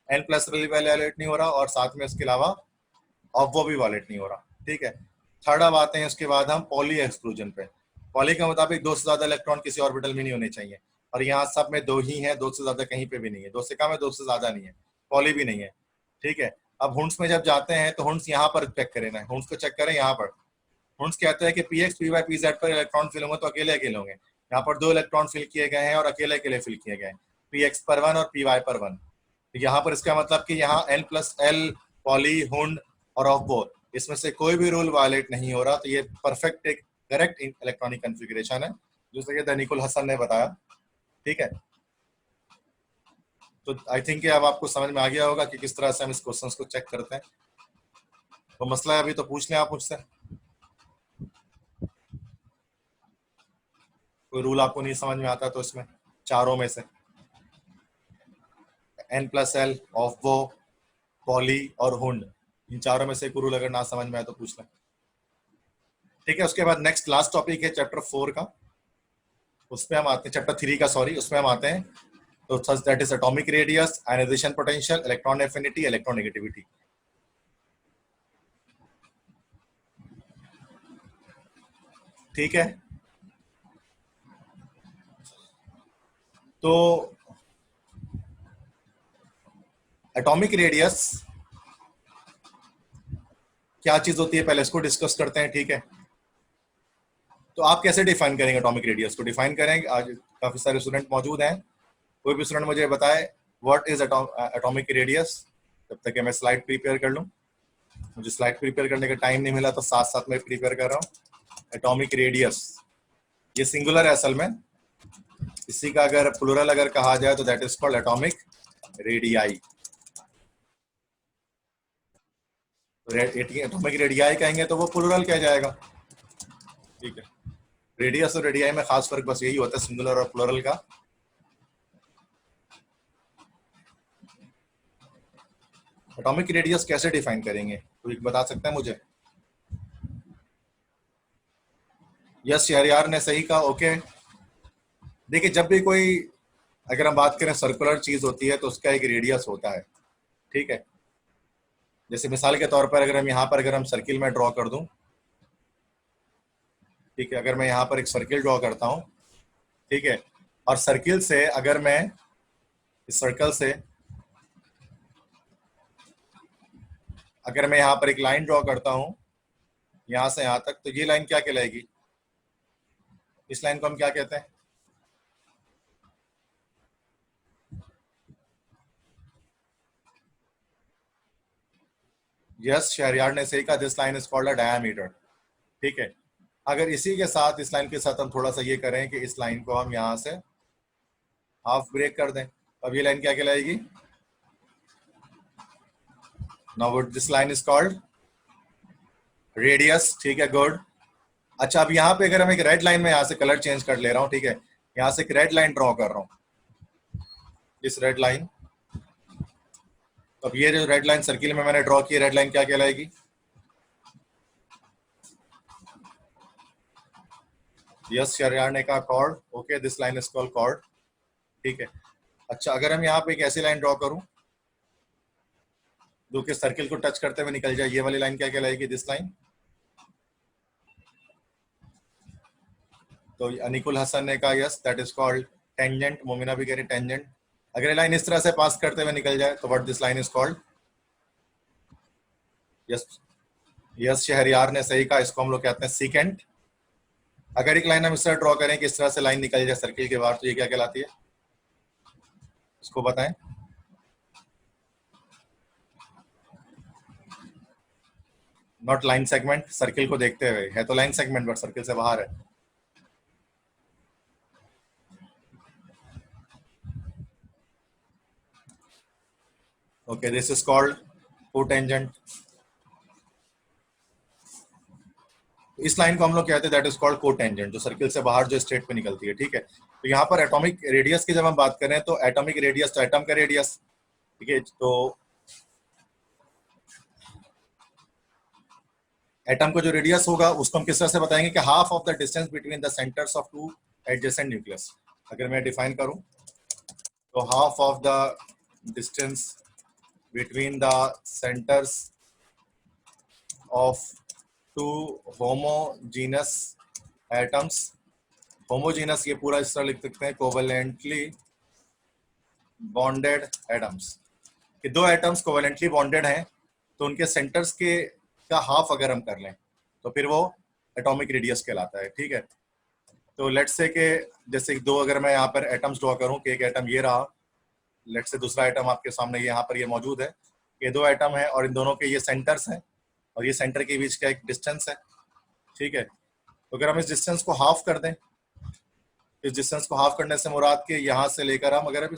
n प्लस एल वायलेट नहीं हो रहा और साथ में इसके अलावा ऑफ वो भी वायलेट नहीं हो रहा। ठीक है, थर्ड अब आते हैं उसके बाद हम पॉली एक्सक्लूजन पे। पॉली के मुताबिक दो से ज्यादा इलेक्ट्रॉन किसी ऑर्बिटल में नहीं होने चाहिए, और यहाँ सब में दो ही है, दो से ज्यादा कहीं पे भी नहीं है, दो से कम है, दो से ज्यादा नहीं है, पॉली भी नहीं है। ठीक है, अब हुंस में जब जाते हैं तो हुंस यहाँ पर चेक करें ना, हुंस को चेक करें यहाँ पर। हुंस कहते हैं कि P X P Y P Z पर इलेक्ट्रॉन फिल होंगे तो अकेले अकेले होंगे। यहाँ पर दो इलेक्ट्रॉन फिल किए गए हैं और अकेले अकेले फिल किए गए हैं, पी एक्स पर 1 और पी वाई पर 1। यहाँ पर इसका मतलब कि यहाँ N plus L, Pauli, Hund और ऑफ बोर, इसमें से कोई भी रूल वायलेट नहीं हो रहा। तो ये परफेक्ट एक करेक्ट इलेक्ट्रॉनिक कॉन्फ़िगरेशन है, जैसे कि दनिकुल हसन ने बताया। ठीक है, तो आई थिंक अब आपको समझ में आ गया होगा कि किस तरह से हम इस क्वेश्चन को चेक करते हैं। तो मसला है अभी, तो पूछ लें आप मुझसे, कोई रूल आपको नहीं समझ में आता तो इसमें चारों में से, एन प्लस एल, ऑफ वो, पॉली और हुंड, इन चारों में से कोई रूल अगर ना समझ में आए तो पूछ लें। ठीक है, उसके बाद नेक्स्ट लास्ट टॉपिक है चैप्टर 4 का, उसमें हम आते हैं, चैप्टर 3 का सॉरी, उसमें हम आते हैं। तो that is atomic radius, ionisation potential, electron affinity, electronegativity. ठीक है, तो एटॉमिक रेडियस क्या चीज होती है पहले इसको डिस्कस करते हैं, ठीक है। तो आप कैसे डिफाइन करेंगे एटॉमिक रेडियस को? डिफाइन करेंगे, आज काफी सारे स्टूडेंट मौजूद हैं, कोई भी स्टूडेंट मुझे बताए व्हाट इज एटॉमिक रेडियस। जब तक कि मैं स्लाइड प्रिपेयर कर लूं, मुझे स्लाइड प्रिपेयर करने का टाइम नहीं मिला तो साथ साथ में प्रिपेयर कर रहा हूं। एटॉमिक रेडियस ये सिंगुलर है असल में, इसी का अगर प्लूरल अगर कहा जाए तो that is called atomic radii. Atomic radii कहेंगे तो वो प्लूरल कह जाएगा, ठीक है। रेडियस और रेडियाई में खास फर्क बस यही होता है सिंगुलर और प्लूरल का। एटॉमिक रेडियस कैसे डिफाइन करेंगे, कोई बता सकता है मुझे? यस शहरयार ने सही कहा, ओके। देखिए जब भी कोई, अगर हम बात करें सर्कुलर चीज होती है तो उसका एक रेडियस होता है, ठीक है। जैसे मिसाल के तौर पर अगर हम यहाँ पर अगर हम सर्किल में ड्रॉ कर दूं, ठीक है, अगर मैं यहाँ पर एक सर्किल ड्रॉ करता हूँ, ठीक है, और सर्किल से अगर मैं इस सर्कल से अगर मैं यहाँ पर एक लाइन ड्रॉ करता हूँ यहाँ से यहाँ तक, तो ये लाइन क्या कहलाएगी? इस लाइन को हम क्या कहते हैं? यस शहरयार ने सही कहा, this line is called a diameter, ठीक है। अगर इसी के साथ इस लाइन के साथ हम थोड़ा सा ये करें कि इस लाइन को हम यहाँ से हाफ ब्रेक कर दें, अब ये लाइन क्या कहलाएगी? Now this line is called radius, ठीक है, गुड। अच्छा अब यहाँ पे अगर हम एक रेड लाइन में यहाँ से कलर चेंज कर ले रहा हूँ, ठीक है, यहाँ से एक रेड लाइन ड्रॉ कर रहा हूँ, इस रेड लाइन, तो अब ये जो रेड लाइन सर्किल में मैंने ड्रॉ की रेड लाइन क्या कहलाएगी? यस शहरयार ने कहा chord, okay, this line is called chord, ठीक है। अच्छा अगर हम यहाँ पे एक ऐसी लाइन ड्रॉ करूं जो कि सर्किल को टच करते हुए निकल जाए, ये वाली लाइन क्या कहलाएगी? This line. तो अनिकुल हसन ने कहा yes that is called tangent, Momina भी कह रही टेंजेंट। अगर ये लाइन इस तरह से पास करते हुए निकल जाए तो what this line is called? Yes, yes Shahryar ने सही कहा, इसको हम लोग कहते हैं सीकेंट। अगर एक लाइन हम इस तरह ड्रॉ करें कि इस तरह से लाइन निकल जाए सर्किल के बाहर, तो ये क्या कहलाती है? इसको बताएं। नॉट लाइन सेगमेंट, सर्किल को देखते हुए है तो लाइन सेगमेंट बट सर्किल से बाहर है। Okay this is called cotangent. इस लाइन को हम लोग कहते हैं दैट इज कॉल्ड कोटेंजेंट, जो सर्किल से बाहर जो स्ट्रेट पे निकलती है, ठीक है। तो यहाँ पर एटॉमिक रेडियस की जब हम बात करें तो एटॉमिक रेडियस तो एटम का रेडियस, ठीक है। तो एटम का जो रेडियस होगा उसको हम किस तरह से बताएंगे कि half of the distance between the centres of two adjacent nucleus. अगर मैं डिफाइन करूं तो half of the distance between the centres of two homogeneous atoms, homogeneous ये पूरा इस तरह लिख सकते हैं कोवेलेंटली बॉन्डेड एटम्स, कि दो एटम्स कोवेलेंटली बॉन्डेड हैं तो उनके सेंटर्स के का हाफ अगर हम कर लें तो फिर वो एटॉमिक रेडियस कहलाता है, ठीक है। तो लेट्स से के जैसे दो, अगर मैं यहाँ पर एटम्स ड्रॉ करूँ कि एक एटम ये रहा, लेट्स से दूसरा एटम आपके सामने यहाँ पर ये मौजूद है, ये दो एटम है और इन दोनों के ये सेंटर्स हैं और ये सेंटर के बीच का एक डिस्टेंस है, ठीक है। तो अगर हम इस डिस्टेंस को हाफ कर दें, इस डिस्टेंस को हाफ करने से मुराद के यहाँ से लेकर हम अगर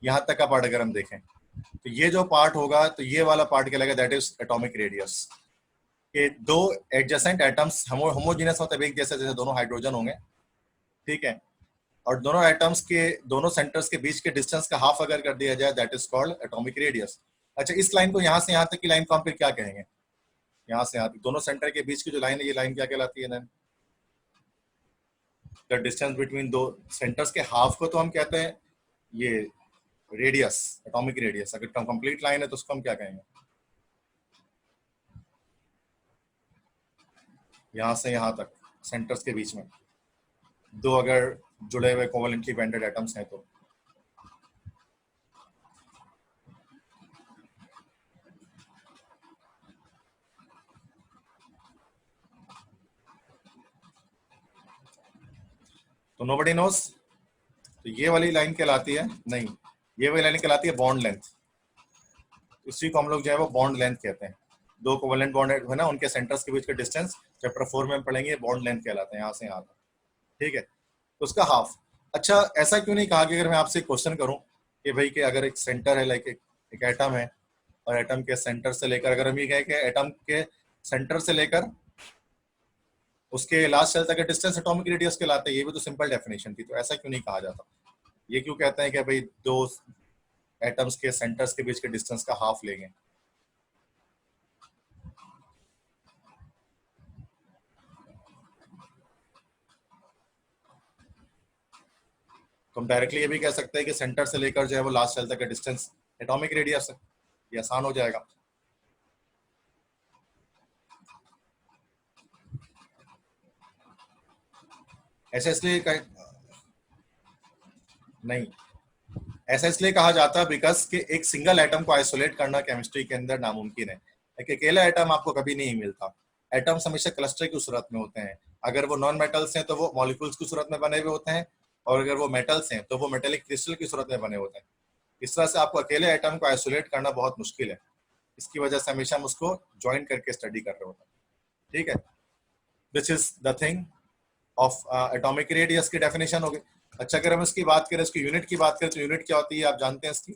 यहाँ तक का पार्ट अगर हम देखें तो ये जो पार्ट होगा तो ये वाला पार्ट कहलाएगा दैट इज एटॉमिक रेडियस। के दो एडजेसेंट एटम्स होमोजीनियस मतलब एक जैसे, जैसे दोनों हाइड्रोजन होंगे, ठीक है, और दोनों एटम्स के दोनों सेंटर्स के बीच के डिस्टेंस का हाफ अगर कर दिया जाए that is called atomic radius. अच्छा इस लाइन को यहाँ से यहाँ तक की लाइन को हम फिर क्या कहेंगे? यहाँ से यहाँ तक दोनों सेंटर के बीच की जो लाइन है ये लाइन क्या कहलाती है? द डिस्टेंस बिटवीन दो सेंटर्स के हाफ को तो हम कहते हैं ये रेडियस, एटॉमिक रेडियस। अगर कंप्लीट लाइन है तो उसको हम क्या कहेंगे? यहाँ से यहाँ तक सेंटर्स के बीच में दो अगर जुड़े हुए कोवेलेंटली बॉन्डेड एटम्स हैं तो तो नोबडी नोस। तो ये वाली लाइन कहलाती है, नहीं, ये वाली लाइन कहलाती है बॉन्ड लेंथ। इसी को हम लोग जो है वो बॉन्ड लेंथ कहते हैं। दो कोवेलेंट बॉन्ड है ना, उनके सेंटर्स के बीच का डिस्टेंस चैप्टर 4 में हम पढ़ेंगे, बॉन्ड लेंथ कहलाते हैं, यहाँ से यहाँ तक। ठीक है, तो उसका हाफ। अच्छा, ऐसा क्यों नहीं कहा कि अगर मैं आपसे क्वेश्चन करूं कि भाई कि अगर एक सेंटर है, लाइक एक एटम है, और एटम के सेंटर से लेकर, अगर हम ये कहें कि एटम के सेंटर से लेकर उसके लास्ट सेल तक का डिस्टेंस एटॉमिक रेडियस कहलाता है, ये भी तो सिंपल डेफिनेशन थी, तो ऐसा क्यों नहीं कहा जाता? ये क्यों कहते हैं कि भाई दो एटम्स के सेंटर्स के बीच के डिस्टेंस का हाफ लेंगे? तो हम डायरेक्टली ये भी कह सकते हैं कि सेंटर से लेकर जो है वो लास्ट सेल तक का डिस्टेंस एटॉमिक रेडियस है, ये आसान हो जाएगा। ऐसा इसलिए नहीं, ऐसा इसलिए कहा जाता है बिकॉज कि एक सिंगल एटम को आइसोलेट करना केमिस्ट्री के अंदर नामुमकिन है। एक अकेला एटम आपको कभी नहीं मिलता। एटम्स हमेशा क्लस्टर की सूरत में होते हैं। अगर वो नॉन मेटल्स हैं तो वो मॉलिक्यूल्स की सूरत में बने हुए होते हैं, और अगर वो मेटल्स हैं तो वो मेटेलिक क्रिस्टल की सूरत में बने होते हैं। इस तरह से आपको अकेले एटम को आइसोलेट करना बहुत मुश्किल है। इसकी वजह से हमेशा हम उसको ज्वाइन करके स्टडी कर रहे होते हैं। ठीक है, this is the thing of atomic radius की डेफिनेशन हो गई। अच्छा, अगर हम इसकी बात करें, इसकी यूनिट की बात करें, तो यूनिट क्या होती है आप जानते हैं? इसकी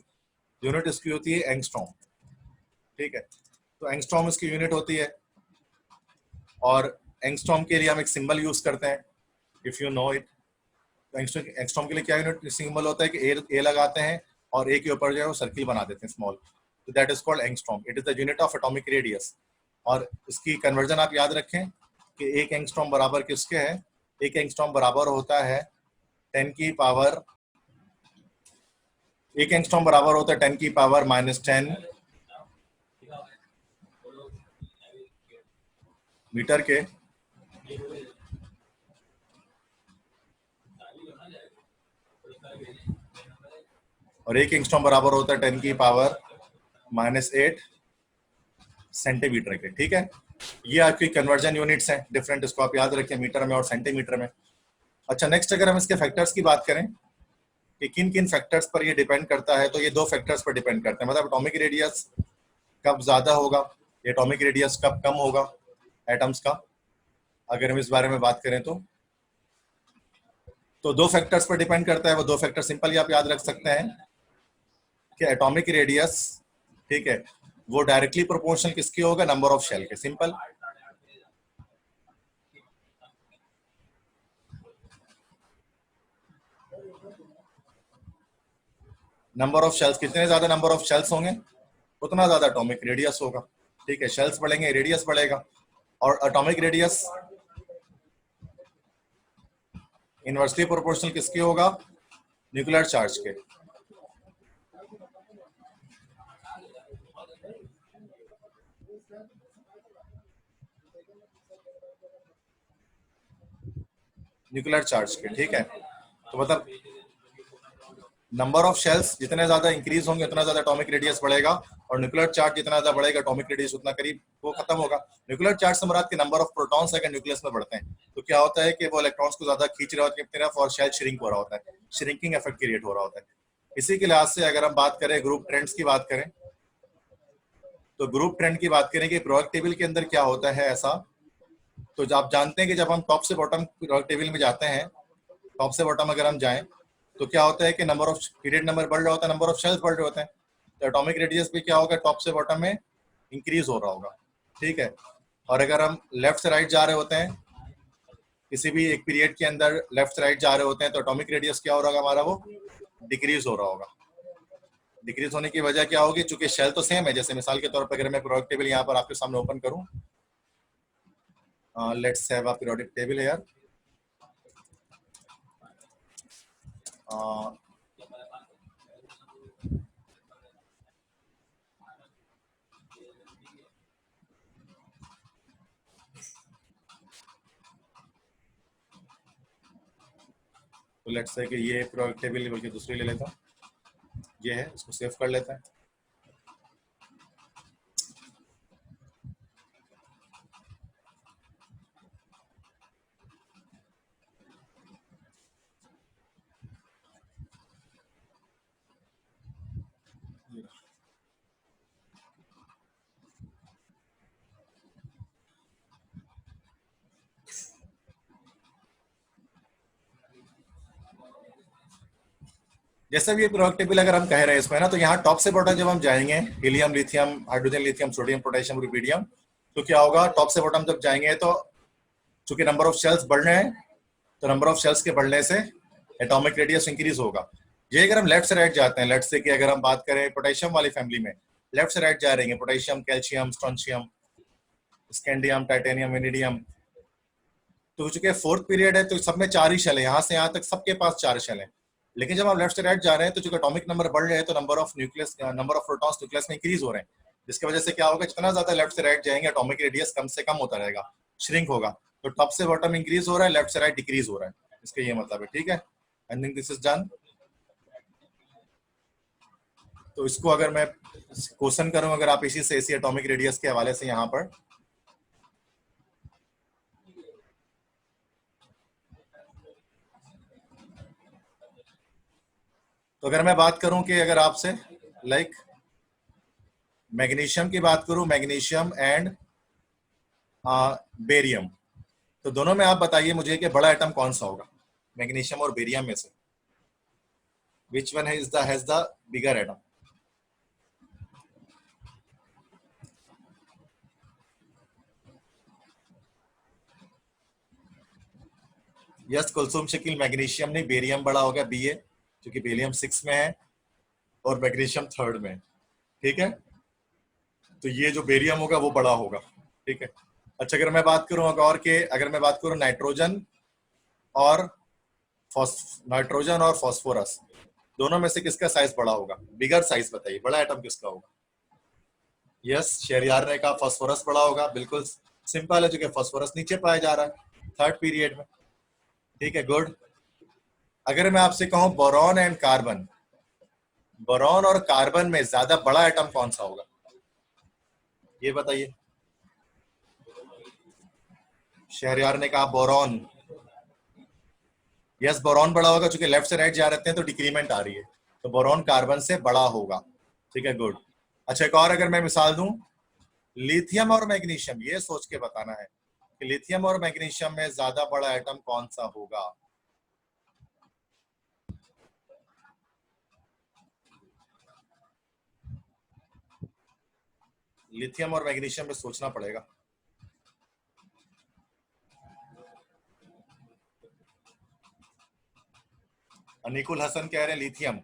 यूनिट इसकी होती है एंगस्ट्रॉम। ठीक है, तो एंगस्ट्रॉम इसकी यूनिट होती है, और एंगस्ट्रॉम के लिए हम एक सिंबल यूज करते हैं, if you know it. Angstrom के लिए क्या यूनिट सिंबल होता है कि ए लगाते हैं और ए के ऊपर जो है वो सर्किल बना देते हैं स्मॉल, तो that is called angstrom. It is the unit of atomic radius. और इसकी कन्वर्जन आप याद रखें कि एक एंगस्ट्रॉम बराबर किसके है? एक एंगस्ट्रॉम बराबर होता है 10 की पावर, एक एंगस्ट्रॉम बराबर होता है 10 की पावर -10 मीटर के, और एक एंगस्ट्रॉम बराबर होता है 10 की पावर -8 सेंटीमीटर के। ठीक है, ये आपकी कन्वर्जन यूनिट्स हैं डिफरेंट, इसको आप याद रखें मीटर में और सेंटीमीटर में। अच्छा, नेक्स्ट अगर हम इसके फैक्टर्स की बात करें कि किन किन फैक्टर्स पर ये डिपेंड करता है, तो ये दो फैक्टर्स पर डिपेंड करते हैं। मतलब एटॉमिक रेडियस कब ज्यादा होगा, एटॉमिक रेडियस कब कम होगा एटम्स का, अगर हम इस बारे में बात करें तो दो फैक्टर्स पर डिपेंड करता है। वो दो फैक्टर सिंपली आप याद रख सकते हैं कि एटॉमिक रेडियस, ठीक है, वो डायरेक्टली प्रोपोर्शनल किसके होगा? नंबर ऑफ शेल के। सिंपल। नंबर ऑफ शेल्स, कितने ज्यादा नंबर ऑफ शेल्स होंगे उतना ज्यादा एटॉमिक रेडियस होगा। ठीक है, शेल्स बढ़ेंगे रेडियस बढ़ेगा, और एटॉमिक रेडियस इनवर्सली प्रोपोर्शनल किसके होगा? न्यूक्लियर चार्ज के। न्यूक्लियर चार्ज के, ठीक है। तो मतलब नंबर ऑफ शेल्स जितने ज्यादा इंक्रीज होंगे उतना ज्यादा एटॉमिक रेडियस बढ़ेगा, और न्यूक्लियर चार्ज जितना ज्यादा बढ़ेगा एटॉमिक रेडियस उतना करीब वो खत्म होगा। न्यूक्लियर चार्ज से मुराद के नंबर ऑफ प्रोटॉन्स अगर न्यूक्लियस में बढ़ते हैं तो क्या होता है कि वो इलेक्ट्रॉन्स को ज्यादा खींच रहे होते हैं अपनी तरफ, और शेल श्रिंक हो रहा होता है, श्रिंकिंग इफेक्ट क्रिएट हो रहा होता है। इसी के लिहाज से अगर हम बात करें ग्रुप ट्रेंड्स की बात करें, तो ग्रुप ट्रेंड की बात करें कि प्रोडक्ट टेबल के अंदर क्या होता है ऐसा, तो आप जानते हैं कि जब हम टॉप से बॉटम प्रोडक्ट टेबल में जाते हैं, टॉप से बॉटम अगर हम जाएं तो क्या होता है कि नंबर ऑफ पीरियड नंबर बढ़ रहा होता है, नंबर ऑफ शेल्स बढ़ रहे होते हैं, तो एटॉमिक रेडियस भी क्या होगा? टॉप से बॉटम में इंक्रीज हो रहा होगा। ठीक है, और अगर हम लेफ्ट से राइट जा रहे होते हैं किसी भी एक पीरियड के अंदर, लेफ्ट से राइट जा रहे होते हैं, तो एटॉमिक रेडियस क्या हो रहा होगा हमारा? वो डिक्रीज हो रहा होगा। डिक्रीज होने की वजह क्या होगी? चूंकि शेल तो सेम है। जैसे मिसाल के तौर पर अगर मैं प्रोडक्ट टेबल यहाँ पर आपके सामने ओपन करूँ, let's have a periodic table here. तो लेट्स से कि ये प्रोडक्ट टेबल बल्कि दूसरी ले लेता हूँ, ये है, इसको सेव कर लेते हैं। जैसे भी ये periodic table अगर हम कह रहे हैं इसमें ना, तो यहाँ टॉप से बॉटम जब हम जाएंगे, helium, lithium, hydrogen, lithium, sodium, potassium, rubidium, तो क्या होगा, टॉप से बॉटम जब जाएंगे तो चूंकि नंबर ऑफ शेल्स बढ़ रहे हैं, तो नंबर ऑफ शेल्स के बढ़ने से एटॉमिक रेडियस इंक्रीज होगा। ये अगर हम लेफ्ट से राइट जाते हैं, लेफ्ट से कि अगर हम बात करें पोटेशियम वाली फैमिली में, लेफ्ट से राइट जा रहे हैं, potassium, calcium, strontium, scandium, titanium, vanadium, तो चूंकि फोर्थ पीरियड है तो सब में 4 ही शेल है, यहाँ से यहाँ तक सबके पास 4 शेल है। लेकिन जब हम लेफ्ट से राइट जा रहे हैं तो चूंकि एटॉमिक नंबर बढ़ रहे हैं, तो number of nucleus, number of protons nucleus में इंक्रीज हो रहे हैं, जिसकी वजह से क्या होगा, जितना ज्यादा लेफ्ट से राइट जाएंगे एटॉमिक रेडियस कम से कम होता रहेगा, श्रिंक होगा। तो टॉप से बॉटम इंक्रीज हो रहा है, लेफ्ट से राइट डिक्रीज हो रहा है, इसका ये मतलब है। ठीक है, I think this is done. तो इसको अगर मैं क्वेश्चन करूं, अगर आप इसी से, इसी एटॉमिक रेडियस के हवाले से यहाँ पर, तो अगर मैं बात करूं कि अगर आपसे लाइक मैग्नीशियम की बात करूं, मैग्नीशियम एंड बेरियम, तो दोनों में आप बताइए मुझे कि बड़ा एटम कौन सा होगा मैग्नीशियम और बेरियम में से, which one has the bigger atom? Yes Kulsum Shakeel, magnesium नहीं, बेरियम बड़ा होगा, बी ए, क्योंकि बेरियम 6 में है और मैग्नीशियम 3rd में। ठीक है, तो ये जो बेरियम होगा वो बड़ा होगा। ठीक है, अच्छा अगर मैं बात करूं और के, अगर मैं बात करूं नाइट्रोजन और नाइट्रोजन और फॉस्फोरस, दोनों में से किसका साइज बड़ा होगा, बिगर साइज बताइए, बड़ा एटम किसका होगा? यस शहरयार ने कहा फॉस्फोरस बड़ा होगा, बिल्कुल सिंपल है, जो कि फॉस्फोरस नीचे पाया जा रहा है 3rd पीरियड में। ठीक है, गुड। अगर मैं आपसे कहूं बोरॉन एंड कार्बन, बोरॉन और कार्बन में ज्यादा बड़ा एटम कौन सा होगा, ये बताइए। शहरयार ने कहा बोरॉन। यस बोरॉन बड़ा होगा, क्योंकि लेफ्ट से राइट जा रहे हैं तो डिक्रीमेंट आ रही है, तो बोरॉन कार्बन से बड़ा होगा। ठीक है, गुड। अच्छा एक और अगर मैं मिसाल दूं, लिथियम और मैग्नीशियम, ये सोच के बताना है कि लिथियम और मैग्नीशियम में ज्यादा बड़ा एटम कौन सा होगा। लिथियम और मैग्नीशियम में सोचना पड़ेगा। अनिकुल हसन कह रहे हैं लिथियम,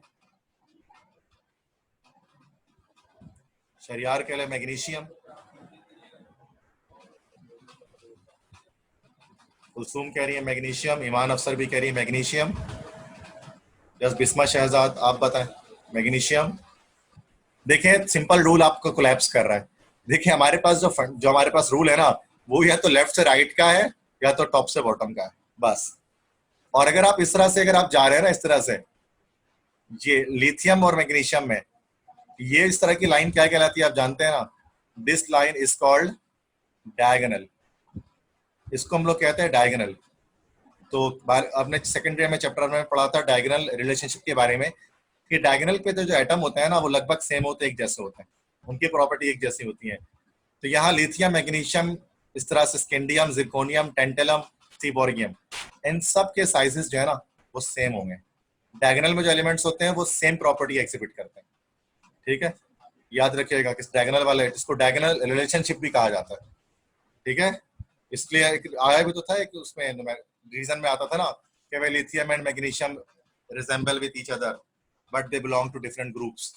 शरियार कह रहे हैं मैग्नीशियम, कुलसूम कह रही है मैग्नीशियम, ईमान अफसर भी कह रही है मैग्नीशियम, जस बिस्मा शहजाद आप बताएं। मैग्नीशियम। देखें सिंपल रूल आपको कोलैप्स कर रहा है। देखिए हमारे पास जो हमारे पास रूल है ना, वो या तो लेफ्ट से राइट का है या तो टॉप से बॉटम का है, बस। और अगर आप इस तरह से अगर आप जा रहे हैं ना, इस तरह से, ये लिथियम और मैग्नीशियम में, ये इस तरह की लाइन क्या कहलाती है आप जानते हैं ना, this line is called diagonal, इसको हम लोग कहते हैं डायगोनल। तो आपने सेकेंडरी में चैप्टर में पढ़ा था डायगोनल रिलेशनशिप के बारे में, कि डायगोनल पे तो जो एटम होते हैं ना, वो लगभग सेम होते हैं, एक जैसे होते हैं, उनकी प्रॉपर्टी एक जैसी होती है। तो यहाँ लिथियम, मैग्नीशियम, इस तरह से स्कैंडियम, जिरकोनियम, टेंटेलम, सीबोर्गियम, इन सब के साइजेस जो है ना वो सेम होंगे। डायगोनल में जो एलिमेंट्स होते हैं वो सेम प्रॉपर्टी एग्जिबिट करते हैं। ठीक है, याद रखिएगा कि डायगोनल वाले, इसको डायगोनल रिलेशनशिप भी कहा जाता है। ठीक है, इसलिए आया भी तो था कि उसमें रीजन में आता था ना कि भाई lithium and magnesium resemble with each other but they belong to different groups,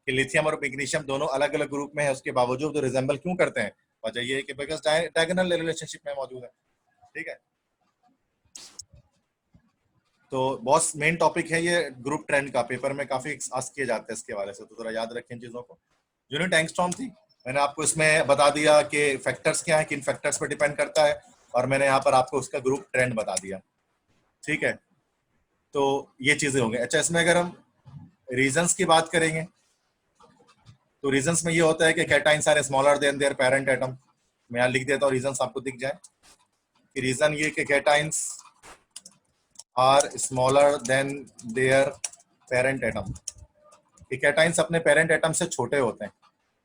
कि लिथियम और मैग्नीशियम दोनों अलग अलग ग्रुप में है, उसके बावजूद तो रिजेंबल क्यों करते हैं, वजह ये है कि बिकॉज डायगोनल रिलेशनशिप में मौजूद है। ठीक है, तो बॉस मेन टॉपिक है ये ग्रुप ट्रेंड का, पेपर में काफी आस्क किए जाते हैं इसके हवाले से, तो जरा याद रखें इन चीजों को। यूनिट एंगस्ट्रॉम थी, मैंने आपको इसमें बता दिया कि फैक्टर्स क्या है, किन फैक्टर्स पर डिपेंड करता है, और मैंने यहाँ पर आपको उसका ग्रुप ट्रेंड बता दिया। ठीक है, तो ये चीजें होंगी। अच्छा इसमें अगर हम रीजंस की बात करेंगे, तो रीजंस में ये होता है कि cations are smaller than their parent atom. मैं यहाँ लिख देता हूँ रीजंस आपको दिख जाए, कि रीजन ये कि cations are smaller than their parent atom, कि कैटाइंस अपने पेरेंट एटम से छोटे होते हैं।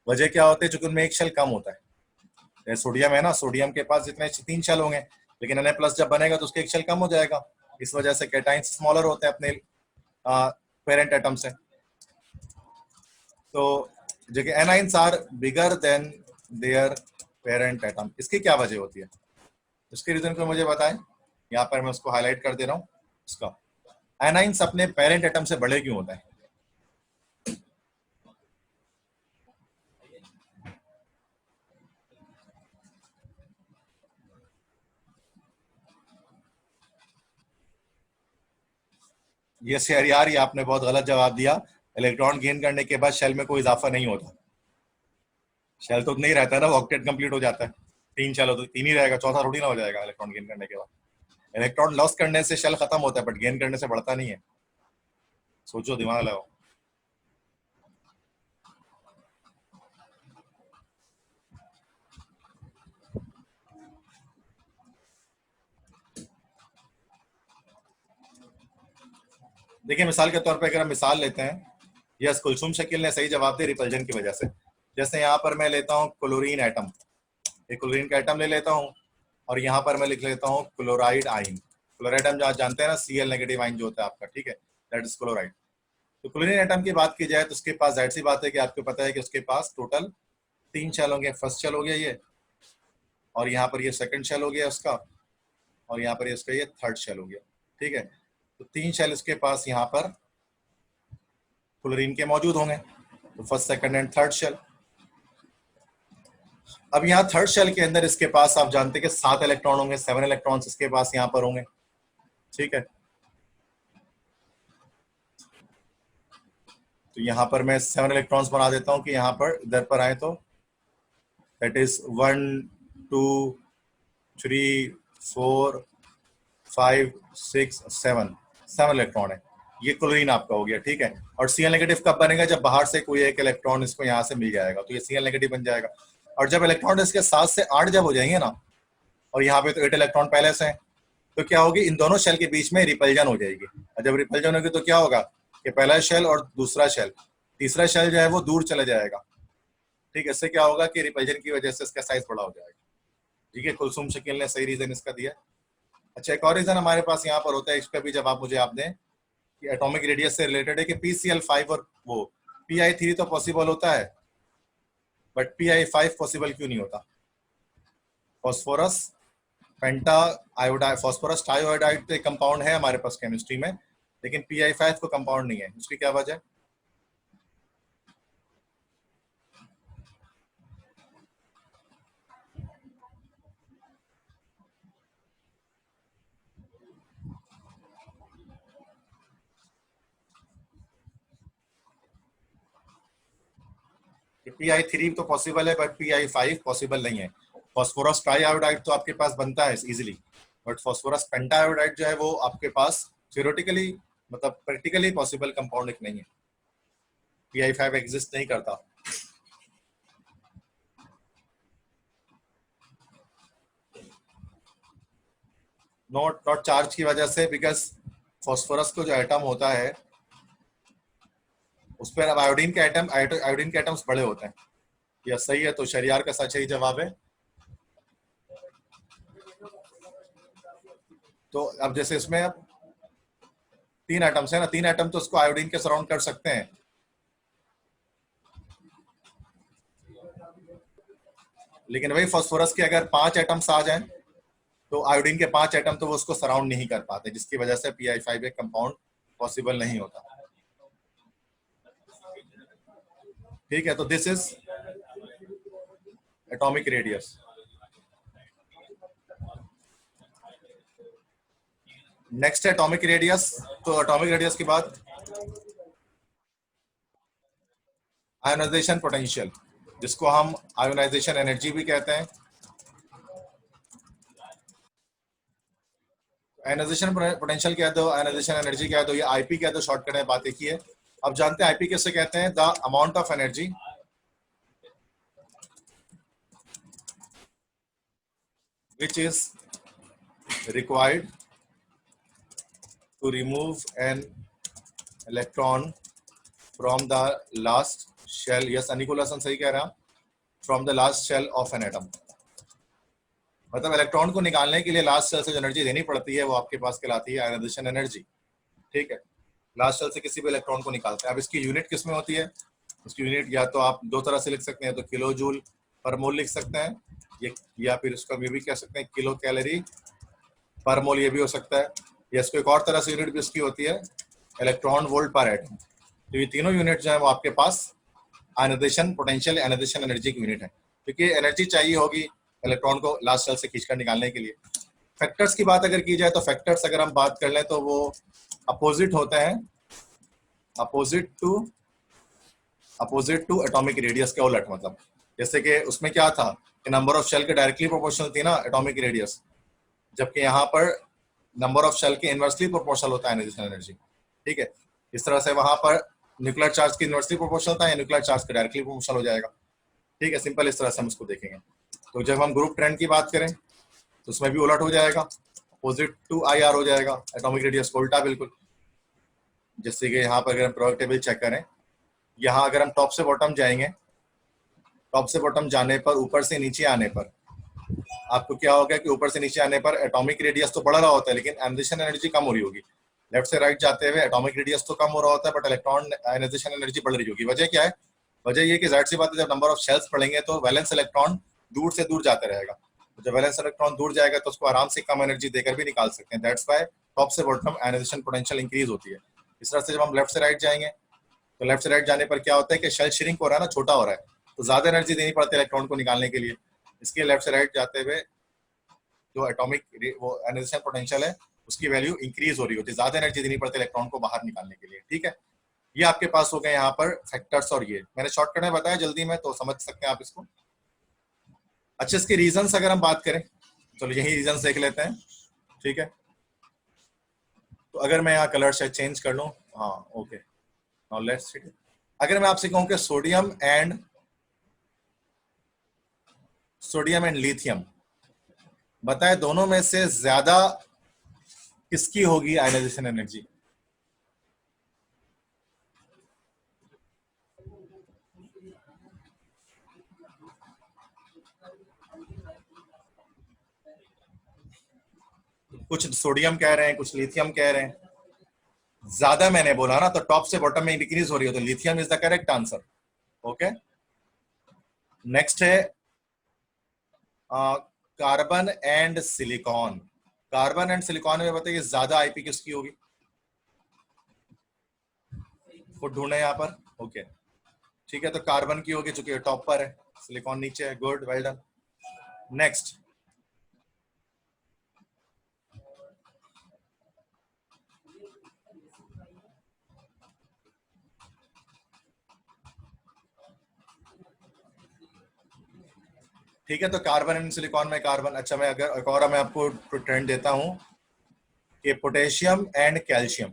वजह क्या होती है, चूंकि उनमें एक शेल कम होता है। सोडियम है ना, सोडियम के पास जितने 3 शेल होंगे, लेकिन Na+ जब बनेगा तो उसके एक शेल कम हो जाएगा, इस वजह से कैटाइंस स्मॉलर होते हैं अपने पेरेंट एटम से। तो जो कि anions are bigger than their parent atom, इसकी क्या वजह होती है? इसके रीजन को मुझे बताएं। यहाँ पर मैं उसको हाईलाइट कर दे रहा हूँ। इसका एनाइंस अपने पेरेंट एटम से बड़े क्यों होते हैं? ये शेर यार, ये आपने बहुत गलत जवाब दिया। इलेक्ट्रॉन गेन करने के बाद शेल में कोई इजाफा नहीं होता। शेल तो नहीं रहता है ना, वो ऑक्टेट कंप्लीट हो जाता है। 3 शेल हो तो 3 ही रहेगा, चौथा थोड़ी ना हो जाएगा इलेक्ट्रॉन गेन करने के बाद। इलेक्ट्रॉन लॉस करने से शेल खत्म होता है, बट गेन करने से बढ़ता नहीं है। सोचो, दिमाग लगाओ। देखिए, मिसाल के तौर पे अगर हम मिसाल लेते हैं, यस, कुलसुम शकील ने सही जवाब दिया, रिपल्जन की वजह से। जैसे यहाँ पर मैं लेता हूँ क्लोरीन एटम, एक क्लोरीन का एटम ले लेता हूँ, और यहाँ पर मैं लिख लेता हूँ क्लोराइड आइन। क्लोराइड हम जहाँ जानते हैं ना, Cl नेगेटिव आइन जो होता है आपका, ठीक है, दैट इज क्लोराइड। तो क्लोरीन एटम की बात की जाए तो उसके पास जाहिर सी बात है कि आपको पता है कि उसके पास टोटल 3 शेल होंगे। फर्स्ट शेल हो गया ये, और यहाँ पर ये सेकंड शेल हो गया उसका, और यहाँ पर इसका ये थर्ड शेल हो गया, ठीक है। तो 3 शेल इसके पास यहाँ पर क्लोरीन के मौजूद होंगे, तो first second and third shell. अब यहाँ थर्ड शेल के अंदर इसके पास आप जानते हैं कि 7 इलेक्ट्रॉन होंगे, 7 इलेक्ट्रॉन्स इसके पास यहाँ पर होंगे, ठीक है। तो यहाँ पर मैं 7 इलेक्ट्रॉन्स बना देता हूँ कि यहाँ पर इधर पर आए तो दैट इज 1 2 3 4 5 6 7 इलेक्ट्रॉन है। ये क्लोरीन आपका हो गया, ठीक है। और Cl नेगेटिव कब बनेगा? जब बाहर से कोई एक इलेक्ट्रॉन इसको यहाँ से मिल जाएगा, तो ये Cl नेगेटिव बन जाएगा। और जब इलेक्ट्रॉन इसके 7 से 8 जब हो जाएंगे ना, और यहाँ पे तो 8 इलेक्ट्रॉन पहले से हैं, तो क्या होगी, इन दोनों शेल के बीच में रिपल्जन हो जाएगी। और जब रिपल्जन होगी तो क्या होगा कि पहला शेल और दूसरा शेल, तीसरा शेल जो है वो दूर चला जाएगा, ठीक है। इससे क्या होगा कि रिपल्जन की वजह से इसका साइज बड़ा हो जाएगा, ठीक है। कुलसुम शकील ने सही रीजन इसका दिया। अच्छा, एक और रीजन हमारे पास यहाँ पर होता है, इसका भी जवाब मुझे आप दें कि एटॉमिक रेडियस से रिलेटेड है कि PCl5 और वो Pi3 तो पॉसिबल होता है, बट Pi5 पॉसिबल क्यों नहीं होता? फॉस्फोरस पेंटा आयोडाइड, फॉस्फोरस टाइओडाइड तो एक कंपाउंड है हमारे पास केमिस्ट्री में, लेकिन Pi5 को कंपाउंड नहीं है। उसकी क्या वजह है? Pi3 तो पॉसिबल है, बट Pi5 पॉसिबल नहीं है। फॉस्फोरस ट्राइआयोडाइड तो आपके पास बनता है इजीली, बट फॉस्फोरस पेंटाआयोडाइड जो है वो आपके पास थ्योरेटिकली, मतलब प्रैक्टिकली पॉसिबल कंपाउंड एक नहीं है। Pi5 एग्जिस्ट नहीं करता। नॉट चार्ज की वजह से, बिकॉज फॉस्फोरस को जो एटम होता है उस पर आयोडीन के एटम, आयोडीन के एटम्स बड़े होते हैं। यह सही है, तो शरियार का सही जवाब है। तो अब जैसे इसमें अब 3 एटम्स है ना, 3 एटम तो उसको आयोडीन के सराउंड कर सकते हैं, लेकिन वही फॉस्फोरस के अगर 5 एटम्स आ जाएं तो आयोडीन के 5 एटम तो वो उसको सराउंड नहीं कर पाते, जिसकी वजह से Pi5 एक कंपाउंड पॉसिबल नहीं होता, ठीक है। तो this is atomic radius. Next है एटॉमिक रेडियस। तो एटॉमिक रेडियस के बाद आयोनाइजेशन पोटेंशियल, जिसको हम आयोनाइजेशन एनर्जी भी कहते हैं। आयोनाइजेशन पोटेंशियल कह दो, आयोनाइजेशन एनर्जी कह दो, या आईपी कह दो, शॉर्टकट में बात एक ही है। अब जानते हैं आईपी किससे कहते हैं? The amount of energy which is required to remove an electron from the last shell. Yes, Aniqul Hasan सही कह रहा है, from the last shell of an atom। मतलब इलेक्ट्रॉन को निकालने के लिए लास्ट शेल से जो एनर्जी देनी पड़ती है वो आपके पास कहलाती है आयोनाइजेशन एनर्जी, ठीक है। लास्ट शेल से किसी भी इलेक्ट्रॉन को निकालते हैं। अब इसकी यूनिट किस में होती है? इसकी यूनिट या तो आप दो तरह से लिख सकते हैं, तो किलो जूल पर मोल लिख सकते हैं ये, या फिर इसका भी कह सकते हैं किलो कैलोरी पर मोल, ये भी हो सकता है। या इसको एक और तरह से यूनिट भी इसकी होती है इलेक्ट्रॉन वोल्ट पर एटम। तो ये तीनों यूनिट जो है वो आपके पास आयनाइजेशन पोटेंशियल आयनाइजेशन एनर्जी की यूनिट है, क्योंकि एनर्जी चाहिए होगी इलेक्ट्रॉन को लास्ट शेल से खींचकर निकालने के लिए। फैक्टर्स की बात अगर की जाए तो फैक्टर्स अगर हम बात कर लें तो वो अपोजिट होते हैं, अपोजिट टू एटॉमिक रेडियस के उलट। मतलब जैसे कि उसमें क्या था कि नंबर ऑफ शेल के डायरेक्टली प्रोपोर्शनल थी ना एटॉमिक रेडियस, जबकि यहाँ पर नंबर ऑफ शेल के इनवर्सली प्रोपोर्शनल होता है आयनाइजेशन एनर्जी। ठीक है, इस तरह से वहां पर न्यूक्लियर चार्ज की इनवर्सली प्रोपोर्शनल था, या न्यूक्लियर चार्ज का डायरेक्टली प्रोपोर्शनल हो जाएगा। ठीक है, सिंपल इस तरह से हम इसको देखेंगे। तो जब हम ग्रुप ट्रेंड की बात करें तो उसमें भी उलट हो जाएगा, अपोजिट टू आई आर हो जाएगा, एटॉमिक रेडियस को उल्टा बिल्कुल। जैसे कि यहाँ पर अगर हम प्रोडक्ट टेबल चेक करें, यहाँ अगर हम टॉप से बॉटम जाएंगे, टॉप से बॉटम जाने पर ऊपर से नीचे आने पर आपको क्या होगा कि ऊपर से नीचे आने पर एटॉमिक रेडियस तो बढ़ रहा होता है लेकिन आयनाइजेशन एनर्जी कम हो रही होगी। लेफ्ट से राइट जाते हुए एटॉमिक रेडियस तो कम हो रहा होता है बट इलेक्ट्रॉन आयनाइजेशन एनर्जी बढ़ रही होगी। वजह क्या है? वजह ये कि जाहिर सी बात है, जब नंबर ऑफ शेल्स बढ़ेंगे तो वैलेंस इलेक्ट्रॉन दूर से दूर जाता रहेगा। जब वैलेंस इलेक्ट्रॉन दूर जाएगा तो उसको आराम से कम एनर्जी देकर भी निकाल सकते हैं। दैट्स व्हाई टॉप से बॉटम आयनाइजेशन पोटेंशियल इंक्रीज होती है। इस तरह से जब हम लेफ्ट से राइट जाएंगे तो लेफ्ट से राइट जाने पर क्या होता है कि शेल श्रिंक हो रहा है ना, छोटा हो रहा है, तो ज्यादा एनर्जी देनी पड़ती है इलेक्ट्रॉन को निकालने के लिए। इसके लेफ्ट से राइट जाते हुए जो एटॉमिक वो आयनाइजेशन पोटेंशियल है उसकी वैल्यू इंक्रीज हो रही होती है, ज्यादा एनर्जी देनी पड़ती है इलेक्ट्रॉन को बाहर निकालने के लिए। ठीक है, ये आपके पास हो गए यहाँ पर फैक्टर्स, और ये मैंने शॉर्टकट में बताया जल्दी में, तो समझ सकते हैं आप इसको। अच्छा, इसके रीजंस अगर हम बात करें, चलो यही रीजंस देख लेते हैं। ठीक है, तो अगर मैं यहाँ कलर शायद चेंज कर लूँ, हाँ ओके, नाउ लेट्स सी। अगर मैं आपसे कहूँ कि सोडियम एंड लिथियम, बताए दोनों में से ज्यादा किसकी होगी आयनाइजेशन एनर्जी? कुछ सोडियम कह रहे हैं, कुछ लिथियम कह रहे हैं। ज्यादा मैंने बोला ना, तो टॉप से बॉटम में डिक्रीज हो रही हो तो lithium is the correct answer. Okay, next है carbon and silicon. Carbon and silicon में बताइए ज्यादा आईपी किसकी होगी? खुद ढूंढे यहाँ पर। ओके ठीक है, तो कार्बन की होगी चूंकि टॉप पर है, सिलिकॉन नीचे है। Good, well done. नेक्स्ट, ठीक है, तो कार्बन एंड सिलिकॉन में कार्बन। अच्छा, मैं अगर एक और मैं आपको ट्रेंड देता हूं कि पोटेशियम एंड कैल्शियम,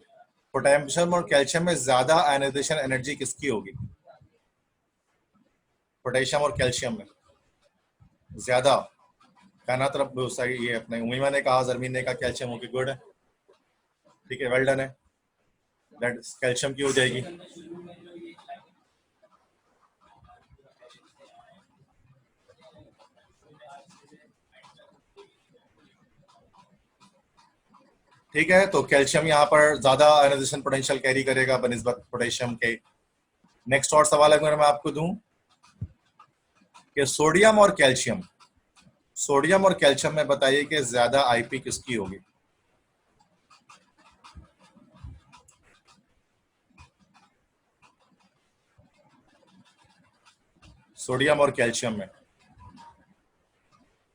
पोटेशियम और कैल्शियम में ज्यादा आयनाइजेशन एनर्जी किसकी होगी? पोटेशियम और कैल्शियम में ज्यादा, कहना तरफ सही, ये अपने उमीमा ने कहा, जरमीन ने कहा कैल्शियम होगी। गुड है, ठीक है, वेल डन है, दैट कैल्शियम की हो जाएगी। ठीक है, तो कैल्शियम यहाँ पर ज्यादा आयनाइजेशन पोटेंशियल कैरी करेगा बनिस्बत पोटेशियम के। नेक्स्ट और सवाल अगर मैं आपको दूं कि सोडियम और कैल्शियम में बताइए कि ज्यादा आईपी किसकी होगी? सोडियम और कैल्शियम में।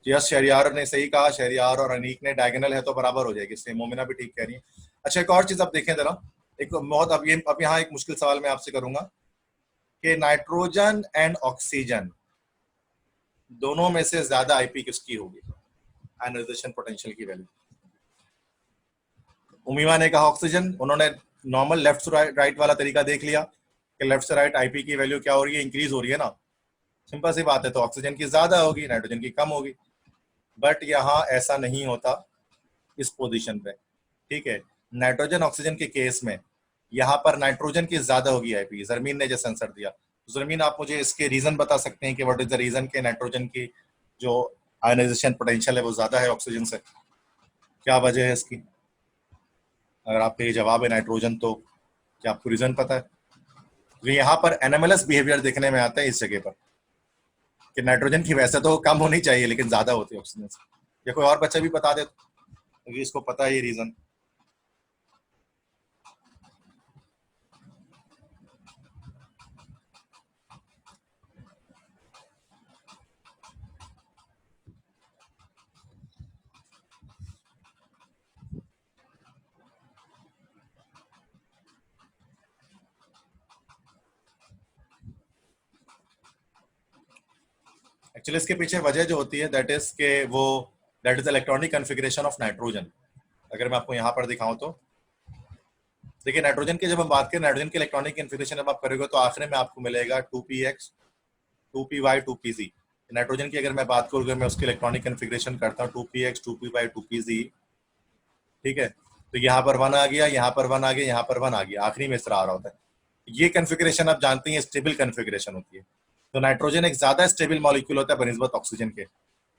यस, शहरियार ने सही कहा, शहरियार और अनीक ने, डायगोनल है तो बराबर हो जाएगी, इससे मोमिना भी ठीक कह रही है। अच्छा, एक और चीज आप देखें जरा, एक बहुत, अब यहाँ एक मुश्किल सवाल मैं आपसे करूंगा कि नाइट्रोजन एंड ऑक्सीजन दोनों में से ज्यादा आईपी किसकी होगी, आयनाइजेशन पोटेंशियल की वैल्यू? उमीमा ने कहा ऑक्सीजन, उन्होंने नॉर्मल लेफ्ट से राइट वाला तरीका देख लिया कि लेफ्ट से राइट आईपी की वैल्यू क्या हो रही है, इंक्रीज हो रही है ना, सिंपल सी बात है, तो ऑक्सीजन की ज्यादा होगी, नाइट्रोजन की कम होगी। बट यहाँ ऐसा नहीं होता इस पोजीशन पे। ठीक है, नाइट्रोजन ऑक्सीजन के केस में यहाँ पर नाइट्रोजन की ज्यादा होगी आईपी। जरमीन ने जैसे आंसर दिया, जरमीन आप मुझे इसके रीजन बता सकते हैं कि व्हाट इज द रीजन के नाइट्रोजन की जो आयनाइजेशन पोटेंशियल है वो ज्यादा है ऑक्सीजन से? क्या वजह है इसकी? अगर आपका ये जवाब है नाइट्रोजन तो क्या आपको रीजन पता है? तो यहाँ पर एनएमएलएस बिहेवियर देखने में आता है इस जगह पर कि नाइट्रोजन की वैसे तो कम होनी चाहिए लेकिन ज्यादा होती है ऑक्सीजन से। या कोई और बच्चा भी बता दे क्योंकि इसको पता है ये रीजन। एक्चुअली इसके पीछे वजह जो होती है that is electronic configuration of nitrogen. अगर मैं आपको यहाँ पर दिखाऊं तो देखिए, नाइट्रोजन की जब हम बात करें, नाइट्रोजन की इलेक्ट्रॉनिक कॉन्फ़िगरेशन जब आप करोगे तो आखिर में आपको मिलेगा 2px 2py 2pz। नाइट्रोजन की अगर मैं बात करूँ, मैं उसकी इलेक्ट्रॉनिक कॉन्फ़िगरेशन करता हूँ 2px 2py 2pz, ठीक है। तो यहाँ पर 1 आ गया, यहाँ पर 1 आ गया, यहाँ पर 1 आ गया, आखिरी में इस तरह आ रहा होता है। ये कॉन्फ़िगरेशन आप जानते हैं स्टेबल कॉन्फ़िगरेशन होती है। तो नाइट्रोजन एक ज्यादा स्टेबल मॉलिक्यूल होता है बनिस्बत ऑक्सीजन के।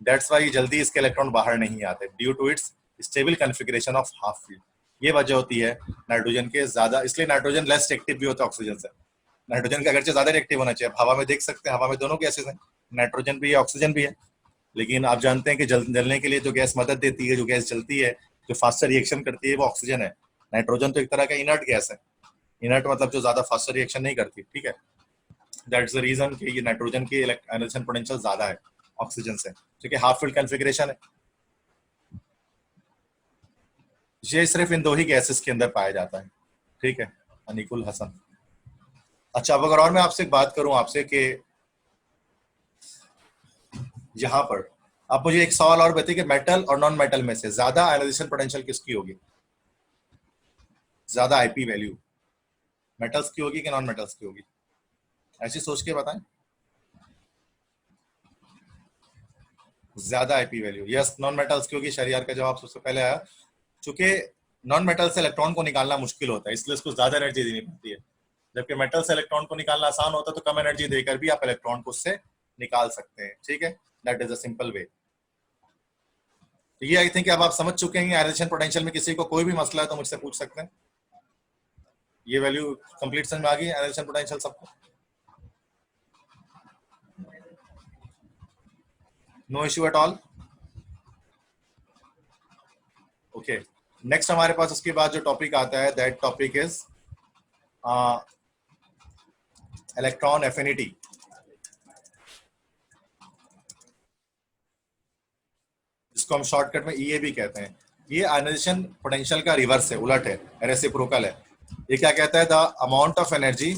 दैट्स वाई जल्दी इसके इलेक्ट्रॉन बाहर नहीं आते due to its stable configuration of half filled. ये वजह होती है नाइट्रोजन के ज्यादा, इसलिए नाइट्रोजन लेस रिएक्टिव भी होता है ऑक्सीजन से। नाइट्रोजन का अगरचे ज्यादा रिएक्टिव होना चाहिए। हवा में देख सकते हैं, हवा में दोनों गैसेज हैं, नाइट्रोजन भी है ऑक्सीजन भी है। लेकिन आप जानते हैं कि जलने के लिए जो गैस मदद देती है, जो गैस जलती है, जो फास्टर रिएक्शन करती है, वो ऑक्सीजन है। नाइट्रोजन तो एक तरह का इनर्ट गैस है। इनर्ट मतलब जो ज्यादा फास्टर रिएक्शन नहीं करती, ठीक है। दैट्स द रीजन कि ये नाइट्रोजन की आयनाइजेशन पोटेंशियल ज्यादा है ऑक्सीजन से, क्योंकि हाफ फील्ड कॉन्फ़िगरेशन है। ये सिर्फ इन दो ही गैसेस के अंदर पाया जाता है, ठीक है। अनिकुल हसन। अच्छा, अब अगर और मैं आपसे एक बात करूं आपसे कि यहाँ पर आप मुझे एक सवाल और बताइए कि मेटल और नॉन मेटल में से ज्यादा आयनाइजेशन पोटेंशियल किसकी होगी, ज्यादा आईपी वैल्यू मेटल्स की होगी कि नॉन मेटल्स की होगी? ऐसी सोच के बताएं। ज्यादा IP value, yes, non metals की होगी। शहरियार का जवाब सबसे पहले आया। चूंकि नॉन मेटल से इलेक्ट्रॉन को निकालना मुश्किल होता है, इसलिए उसको ज्यादा एनर्जी देनी पड़ती है। जबकि मेटल से इलेक्ट्रॉन को निकालना आसान होता है, तो कम एनर्जी देकर भी आप इलेक्ट्रॉन को उससे निकाल सकते हैं, ठीक है। That is a simple way. तो ये आई थिंक अब आप समझ चुके हैं आयनाइजेशन पोटेंशियल में किसी को कोई भी मसला है तो मुझसे पूछ सकते हैं। ये वैल्यू कंप्लीट समझ में आ गई आयनाइजेशन पोटेंशियल सबको? No issue at all? Okay, next हमारे पास उसके बाद जो टॉपिक आता है, that topic is electron affinity. जिसको हम शॉर्टकट में ईए भी कहते हैं। ये आयनाइजेशन पोटेंशियल का रिवर्स है, उलट है, रेसिप्रोकल है। ये क्या कहता है? The amount of energy,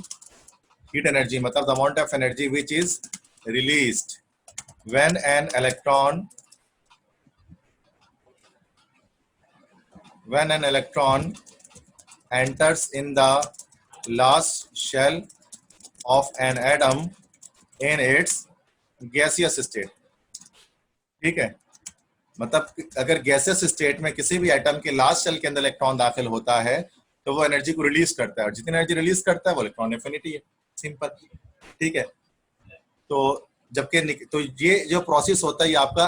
heat energy मतलब the amount of energy which is released when an electron enters in the last shell of an atom in its gaseous state, ठीक है। मतलब अगर गैसियस स्टेट में किसी भी एटम के last shell के अंदर इलेक्ट्रॉन दाखिल होता है तो वो एनर्जी को रिलीज करता है, और जितनी एनर्जी रिलीज करता है वो इलेक्ट्रॉन एफिनिटी है, सिंपल, ठीक है। तो जबकि तो ये जो प्रोसेस होता है ये आपका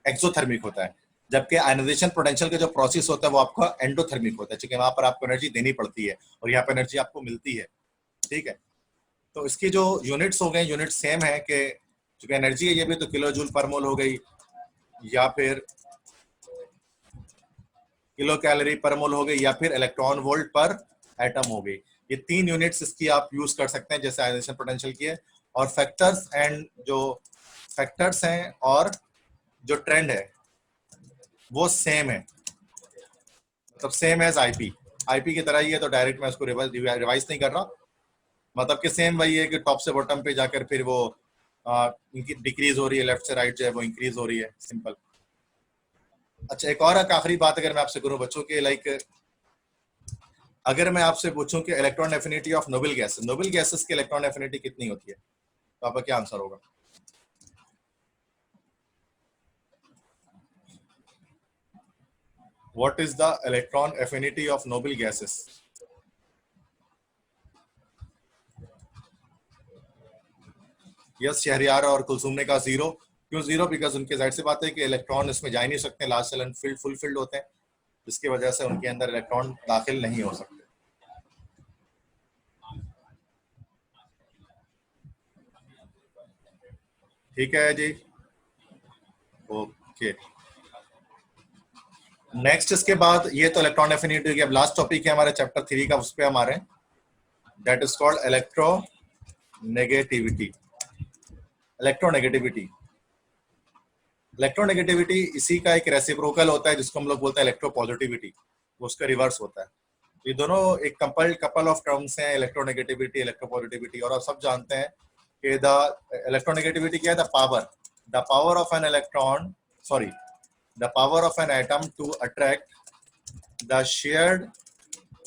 एक्सोथर्मिक होता है, जबकि आयनाइजेशन पोटेंशियल का जो प्रोसेस होता है वो आपका एंडोथर्मिक होता है, क्योंकि वहां पर आपको एनर्जी देनी पड़ती है और यहाँ पर एनर्जी आपको मिलती है, ठीक है। तो इसकी जो यूनिट्स हो गए, यूनिट सेम है कि चूंकि एनर्जी है ये भी, तो किलो जूल पर मोल हो गई या फिर किलो कैलोरी पर मोल हो गई या फिर इलेक्ट्रॉन वोल्ट पर एटम हो गई। ये 3 यूनिट्स इसकी आप यूज कर सकते हैं जैसे आयनाइजेशन पोटेंशियल की है। और फैक्टर्स हैं और जो ट्रेंड है वो सेम है, मतलब सेम एज आईपी की तरह ही है। तो डायरेक्ट मैं उसको रिवाइज नहीं कर रहा, मतलब कि सेम वही है कि टॉप से बॉटम पे जाकर फिर वो डिक्रीज हो रही है, लेफ्ट से राइट जो है वो इंक्रीज हो रही है, सिंपल। अच्छा, एक और आखिरी बात अगर मैं आपसे करूं बच्चों के, लाइक अगर मैं आपसे पूछूं कि electron affinity of noble gases की इलेक्ट्रॉन एफिनिटी कितनी होती है, तो आपका क्या आंसर होगा? What is the electron affinity of noble gases? Yes, Shahriyar और कुलसुम ने कहा 0। क्यों 0? बिकॉज उनके जाहिर सी बात है कि इलेक्ट्रॉन इसमें जा ही नहीं सकते, लास्ट शेल फुल फिल्ड होते हैं, जिसकी वजह से उनके अंदर इलेक्ट्रॉन दाखिल नहीं हो सकते। ठीक है जी, ओके। नेक्स्ट इसके बाद ये तो इलेक्ट्रॉन एफिनिटी की, अब लास्ट टॉपिक है हमारे चैप्टर 3 का, उस पर हमारे that is called electronegativity. Electronegativity electronegativity इसी का एक रेसिप्रोकल होता है जिसको हम लोग बोलते हैं इलेक्ट्रोपॉजिटिविटी, वो उसका रिवर्स होता है। ये दोनों एक कपल ऑफ टर्म्स हैं, इलेक्ट्रोनेगेटिविटी इलेक्ट्रोपॉजिटिविटी, और आप सब जानते हैं कि द इलेक्ट्रोनेगेटिविटी क्या है, the power of an electron, sorry, the power of an atom to attract the shared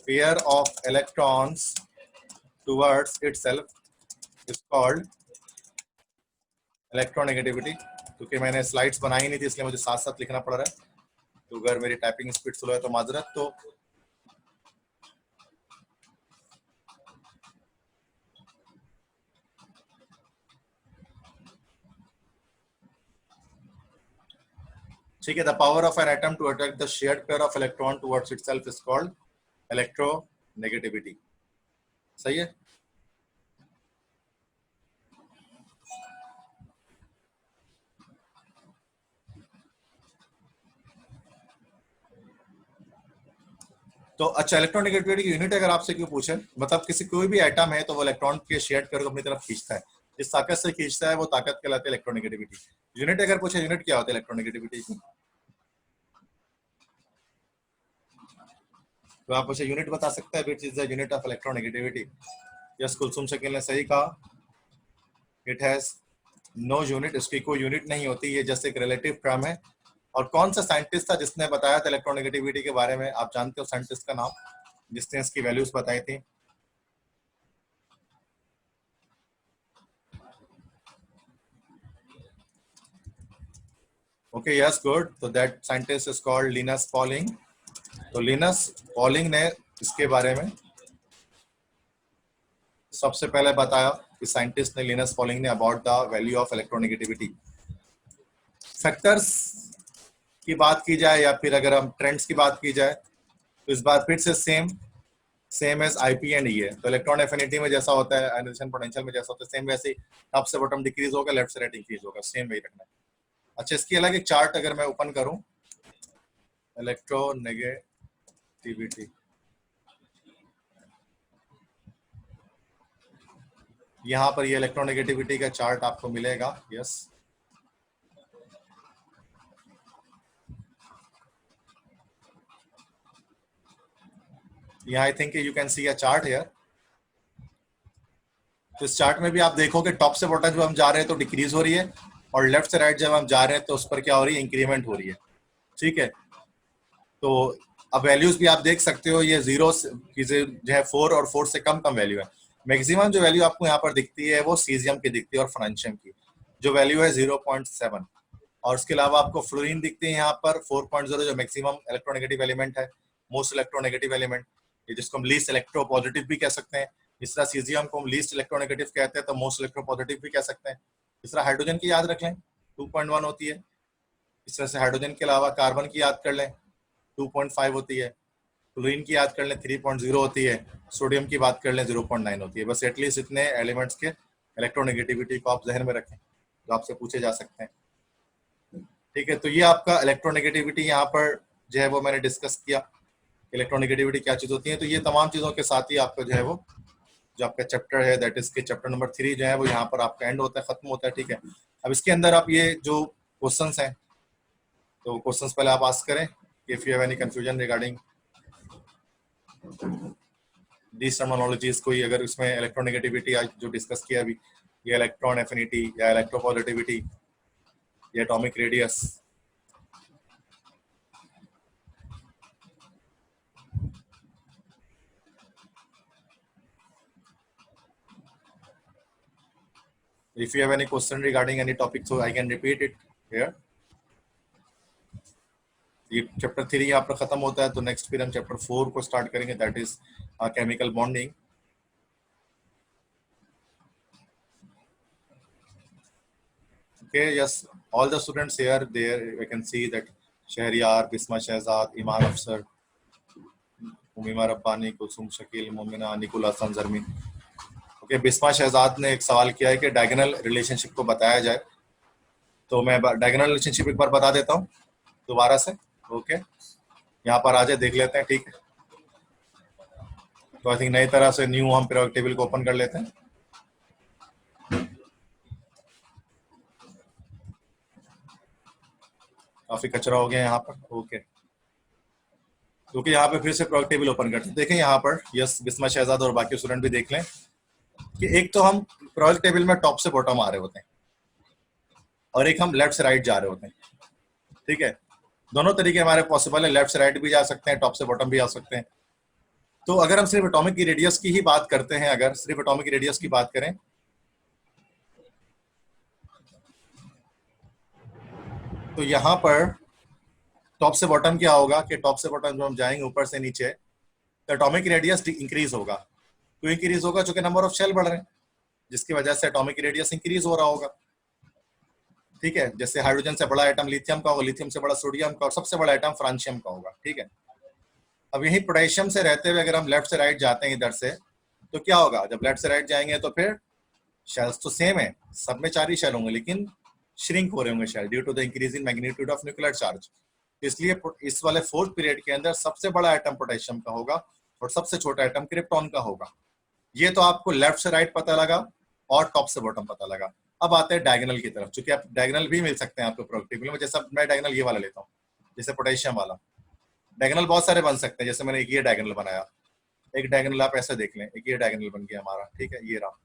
pair of electrons towards itself is called electronegativity। क्योंकि मैंने स्लाइड्स बनाई नहीं थी इसलिए मुझे साथ साथ लिखना पड़ रहा है, तो अगर मेरी टाइपिंग स्पीड स्लो है तो माजरत। तो ठीक है, the power of an atom to attract the shared pair of electron towards itself is called electronegativity. सही है। तो अच्छा, इलेक्ट्रोनेगेटिविटी की यूनिट अगर आपसे क्यों पूछे, मतलब किसी कोई भी एटम है तो वो इलेक्ट्रॉन के शेयर्ड पेयर को अपनी तरफ खींचता है, जिस ताकत से खींचता है वो ताकत कहलाती है इलेक्ट्रोनेगेटिविटी। यूनिट अगर पूछे, यूनिट क्या होता है इलेक्ट्रोनेगेटिविटी की, तो आप मुझे यूनिट बता सकते हैं, which is the unit of electronegativity. Yes, Kulsum Shakeel ने सही कहा, इट हैज नो यूनिट, इसकी कोई यूनिट नहीं होती, ये जस्ट एक रिलेटिव टर्म है। और कौन सा साइंटिस्ट था जिसने बताया था इलेक्ट्रोनेगेटिविटी के बारे में, आप जानते हो साइंटिस्ट का नाम, जिसने इसकी वैल्यूज बताई थी? Okay, yes, good. तो that scientist is called Linus Pauling. तो लिनस पॉलिंग ने इसके बारे में सबसे पहले बताया, कि साइंटिस्ट ने, लिनस पॉलिंग ने, about the value of electronegativity. Factors की बात की जाए या फिर अगर हम ट्रेंड्स की बात की जाए, तो इस बार फिर से सेम एज आईपी एंड ई है। तो इलेक्ट्रॉन एफिनिटी में जैसा होता है, आयनाइजेशन पोटेंशियल में जैसा होता है, सेम वैसे ही टॉप से बॉटम डिक्रीज होगा, लेफ्ट से राइट इंक्रीज होगा, सेम वही रखना है। अच्छा, इसकी अलग एक चार्ट अगर मैं ओपन करूं, इलेक्ट्रोनेगेटिविटी, यहाँ पर ये इलेक्ट्रोनेगेटिविटी का चार्ट आपको मिलेगा। यस, यहाँ I think you can see a chart here. तो इस चार्ट में भी आप देखोगे टॉप से बॉटम जब हम जा रहे हैं तो डिक्रीज हो रही है, और लेफ्ट से राइट जब हम जा रहे हैं तो उस पर क्या हो रही है, इंक्रीमेंट हो रही है। ठीक है, तो अब वैल्यूज भी आप देख सकते हो, ये जीरो जो है 4 और 4 से कम वैल्यू है। मैक्सिमम जो वैल्यू आपको यहाँ पर दिखती है वो सीजियम की दिखती है और फ्रांशियम की, जो वैल्यू है 0.7। और उसके अलावा आपको फ्लोरीन दिखती है यहाँ पर 4.0, जो मैक्सिमम इलेक्ट्रोनेगेटिव एलिमेंट है, मोस्ट इलेक्ट्रोनेगेटिव एलिमेंट, जिसको हम लीस्ट इलेक्ट्रोपॉजिटिव भी कह सकते हैं। इस तरह सीजियम को हम लीस्ट इलेक्ट्रोनेगेटिव कहते हैं, तो मोस्ट इलेक्ट्रोपॉजिटिव भी कह सकते हैं। इस तरह हाइड्रोजन की याद रख लें, 2.1 होती है। इस तरह से हाइड्रोजन के अलावा कार्बन की याद कर लें, 2.5 होती है। क्लोरीन की याद कर लें, 3.0 होती है। सोडियम की बात कर लें, 0.9 होती है। बस एटलीस्ट इतने एलिमेंट्स के इलेक्ट्रोनेगेटिविटी को आप जहन में रखें, जो आपसे पूछे जा सकते हैं। ठीक है, तो ये आपका इलेक्ट्रोनेगेटिविटी यहाँ पर जो है वो मैंने डिस्कस किया, इलेक्ट्रोनेगेटिविटी क्या चीज होती है। तो ये तमाम चीजों के साथ ही आपका जो है वो, जो आपका चैप्टर है, दैट इज के चैप्टर नंबर 3 जो है वो यहाँ पर आपका एंड होता है, खत्म होता है। ठीक है, अब इसके अंदर आप ये जो क्वेश्चंस हैं, तो क्वेश्चंस पहले आप आस्क करें, if you have any confusion regarding these terminologies. कोई अगर इसमें इलेक्ट्रोनेगेटिविटी आज जो डिस्कस किया अभी, या इलेक्ट्रॉन एफिनिटी या इलेक्ट्रोपॉजिटिविटी या atomic radius, if you have any question regarding any topic, so I can repeat it here. ये चैप्टर 3 यहाँ पर खत्म होता है, तो नेक्स्ट फिर हम चैप्टर 4 को स्टार्ट करेंगे, that is chemical bonding. Okay, yes, all the students here, there I can see that Shahriyar, Bisma Shehzad, Iman Afsar, Umeema Rabbani, Kulsum Shakeel, Momina, Nikul Hasan Zarmeen. Okay, Bisma Shehzad ने एक सवाल किया है कि डायगोनल रिलेशनशिप को बताया जाए। तो मैं डायगोनल रिलेशनशिप एक बार बता देता हूँ दोबारा से। ओके, यहाँ पर आ जाए, देख लेते हैं। ठीक, तो आई थिंक नई तरह से न्यू हम पीरियोडिक टेबल को ओपन कर लेते हैं। काफी कचरा हो गया यहाँ पर। ओके, क्योंकि यहाँ पे फिर से पीरियोडिक टेबल ओपन करते हैं। देखें यहाँ पर, यस बिस्मा शहजाद और बाकी स्टूडेंट भी देख लें कि एक तो हम पीरियोडिक टेबल में टॉप से बॉटम आ रहे होते हैं और एक हम लेफ्ट से राइट जा रहे होते हैं। ठीक है, दोनों तरीके हमारे पॉसिबल है, लेफ्ट से राइट भी जा सकते हैं, टॉप से बॉटम भी आ सकते हैं। तो अगर हम सिर्फ एटॉमिक की रेडियस की ही बात करते हैं, अगर सिर्फ एटॉमिक की रेडियस की बात करें, तो यहाँ पर टॉप से बॉटम क्या होगा कि टॉप से बॉटम जब हम जाएंगे ऊपर से नीचे, तो एटॉमिक रेडियस इंक्रीज होगा। क्यों इंक्रीज होगा? चूंकि नंबर ऑफ शेल बढ़ रहे हैं, जिसकी वजह से एटॉमिक रेडियस इंक्रीज हो रहा होगा। ठीक है, जैसे हाइड्रोजन से बड़ा एटम लिथियम का होगा, लिथियम से बड़ा सोडियम का, और सबसे बड़ा एटम फ्रांशियम का होगा। ठीक है, अब यही पोटेशियम से रहते हुए अगर हम लेफ्ट से राइट जाते हैं इधर से, तो क्या होगा? जब लेफ्ट से राइट जाएंगे तो फिर शेल्स तो सेम है, सब में 4 ही शेल होंगे, लेकिन श्रिंक हो रहे होंगे shell due to the increase in magnitude of nuclear charge. इसलिए इस वाले फोर्थ पीरियड के अंदर सबसे बड़ा एटम पोटेशियम का होगा और सबसे छोटा एटम क्रिप्टॉन का होगा। ये तो आपको लेफ्ट से राइट पता लगा और टॉप से बॉटम पता लगा। अब आते हैं डायगोनल की तरफ, चूंकि आप डायगोनल भी मिल सकते हैं आपको पीरियोडिक टेबल में। जैसा मैं डायगोनल ये वाला लेता हूँ, जैसे पोटेशियम वाला। डायगोनल बहुत सारे बन सकते हैं, जैसे मैंने एक ये डायगोनल बनाया, एक डायगोनल आप ऐसे देख लें, एक ये डायगोनल बन गया हमारा। ठीक है, ये रहा,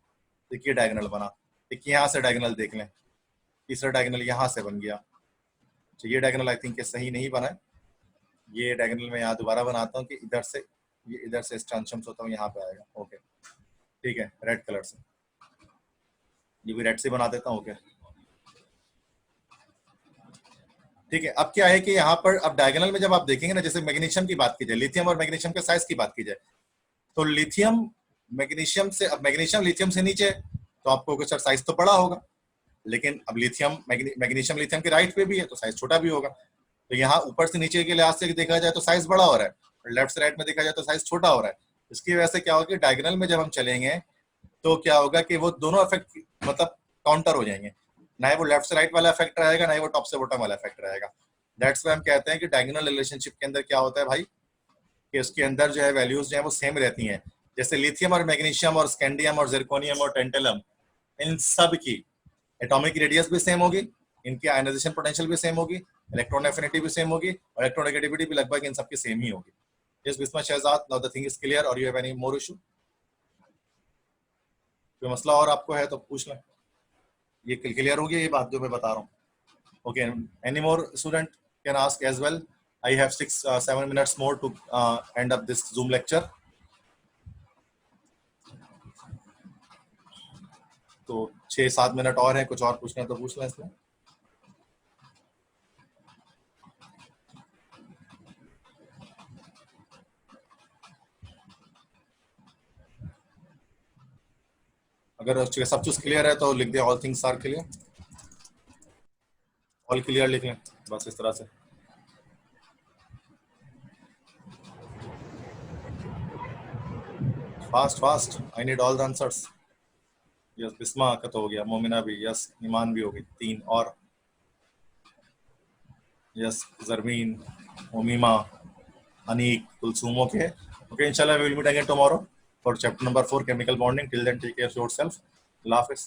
एक ये डायगोनल बना, एक यहाँ से डायगोनल देख लें, तीसरा डायगोनल यहाँ से बन गया। तो ये डायगोनल आई थिंक सही नहीं बना है। ये डायगोनल मैं यहाँ दोबारा बनाता हूँ कि इधर से, ये इधर से स्ट्रांशम होता हूँ, यहाँ पे आएगा। ओके, ठीक है, रेड कलर से, ये भी रेड से बना देता हूँ। ओके, ठीक है। अब क्या है कि यहाँ पर अब डायगोनल में जब आप देखेंगे ना, जैसे मैग्नीशियम की बात की जाए, लिथियम और मैग्नीशियम के साइज की बात की जाए, तो लिथियम मैग्नीशियम से, अब मैग्नीशियम लिथियम से नीचे, तो आपको सर साइज तो बड़ा होगा, लेकिन अब लिथियम मैग्नीशियम लिथियम के राइट पे भी है तो साइज छोटा भी होगा। तो यहाँ ऊपर से नीचे के लिहाज से देखा जाए तो साइज बड़ा हो रहा है, और लेफ्ट से राइट में देखा जाए तो साइज छोटा हो रहा है। इसकी वजह से क्या होगा कि डायगोनल में जब हम चलेंगे तो क्या होगा कि वो दोनों इफेक्ट मतलब काउंटर हो जाएंगे, ना ही वो लेफ्ट से राइट वाला इफेक्ट रहेगा, ना ही वो टॉप से बॉटम वाला इफेक्ट रहेगा। दैट्स व्हाई हम कहते हैं कि डायगोनल रिलेशनशिप के अंदर क्या होता है भाई, कि उसके अंदर जो है वैल्यूज जो है वो सेम रहती हैं। जैसे लिथियम और मैग्नीशियम और स्कैंडियम और जिरकोनियम और टेंटेलम, इन सब की एटॉमिक रेडियस भी सेम होगी, इनकी आयनाइजेशन पोटेंशियल भी सेम होगी, इलेक्ट्रॉन एफिनिटी भी सेम होगी, और इलेक्ट्रोनेगेटिविटी भी लगभग इन सबकी सेम ही होगी। Yes Bisma Shehzad, now the thing is clear और you have any more issue? कोई मसला और आपको है तो पूछ लें। ये क्लियर हो गया ये बात जो मैं बता रहा हूँ? Okay, any more student can ask as well. I have 6-7 minutes more to end up this Zoom lecture. तो 6-7 मिनट और है, कुछ और पूछना है तो पूछ लें इसमें। अगर सब कुछ क्लियर है तो लिख दे all things are clear, all clear लिख लें बस इस तरह से। Fast fast, I need all the answers. Yes Bisma का तो हो गया, मोमिना भी, यस ईमान भी हो गई, 3 और, yes Zarmeen, Omeema, Aneek, Kulsum. Okay okay, इंशाल्लाह we will meet again tomorrow for chapter number 4 chemical bonding. Till then, take care of yourself. Allah Hafiz.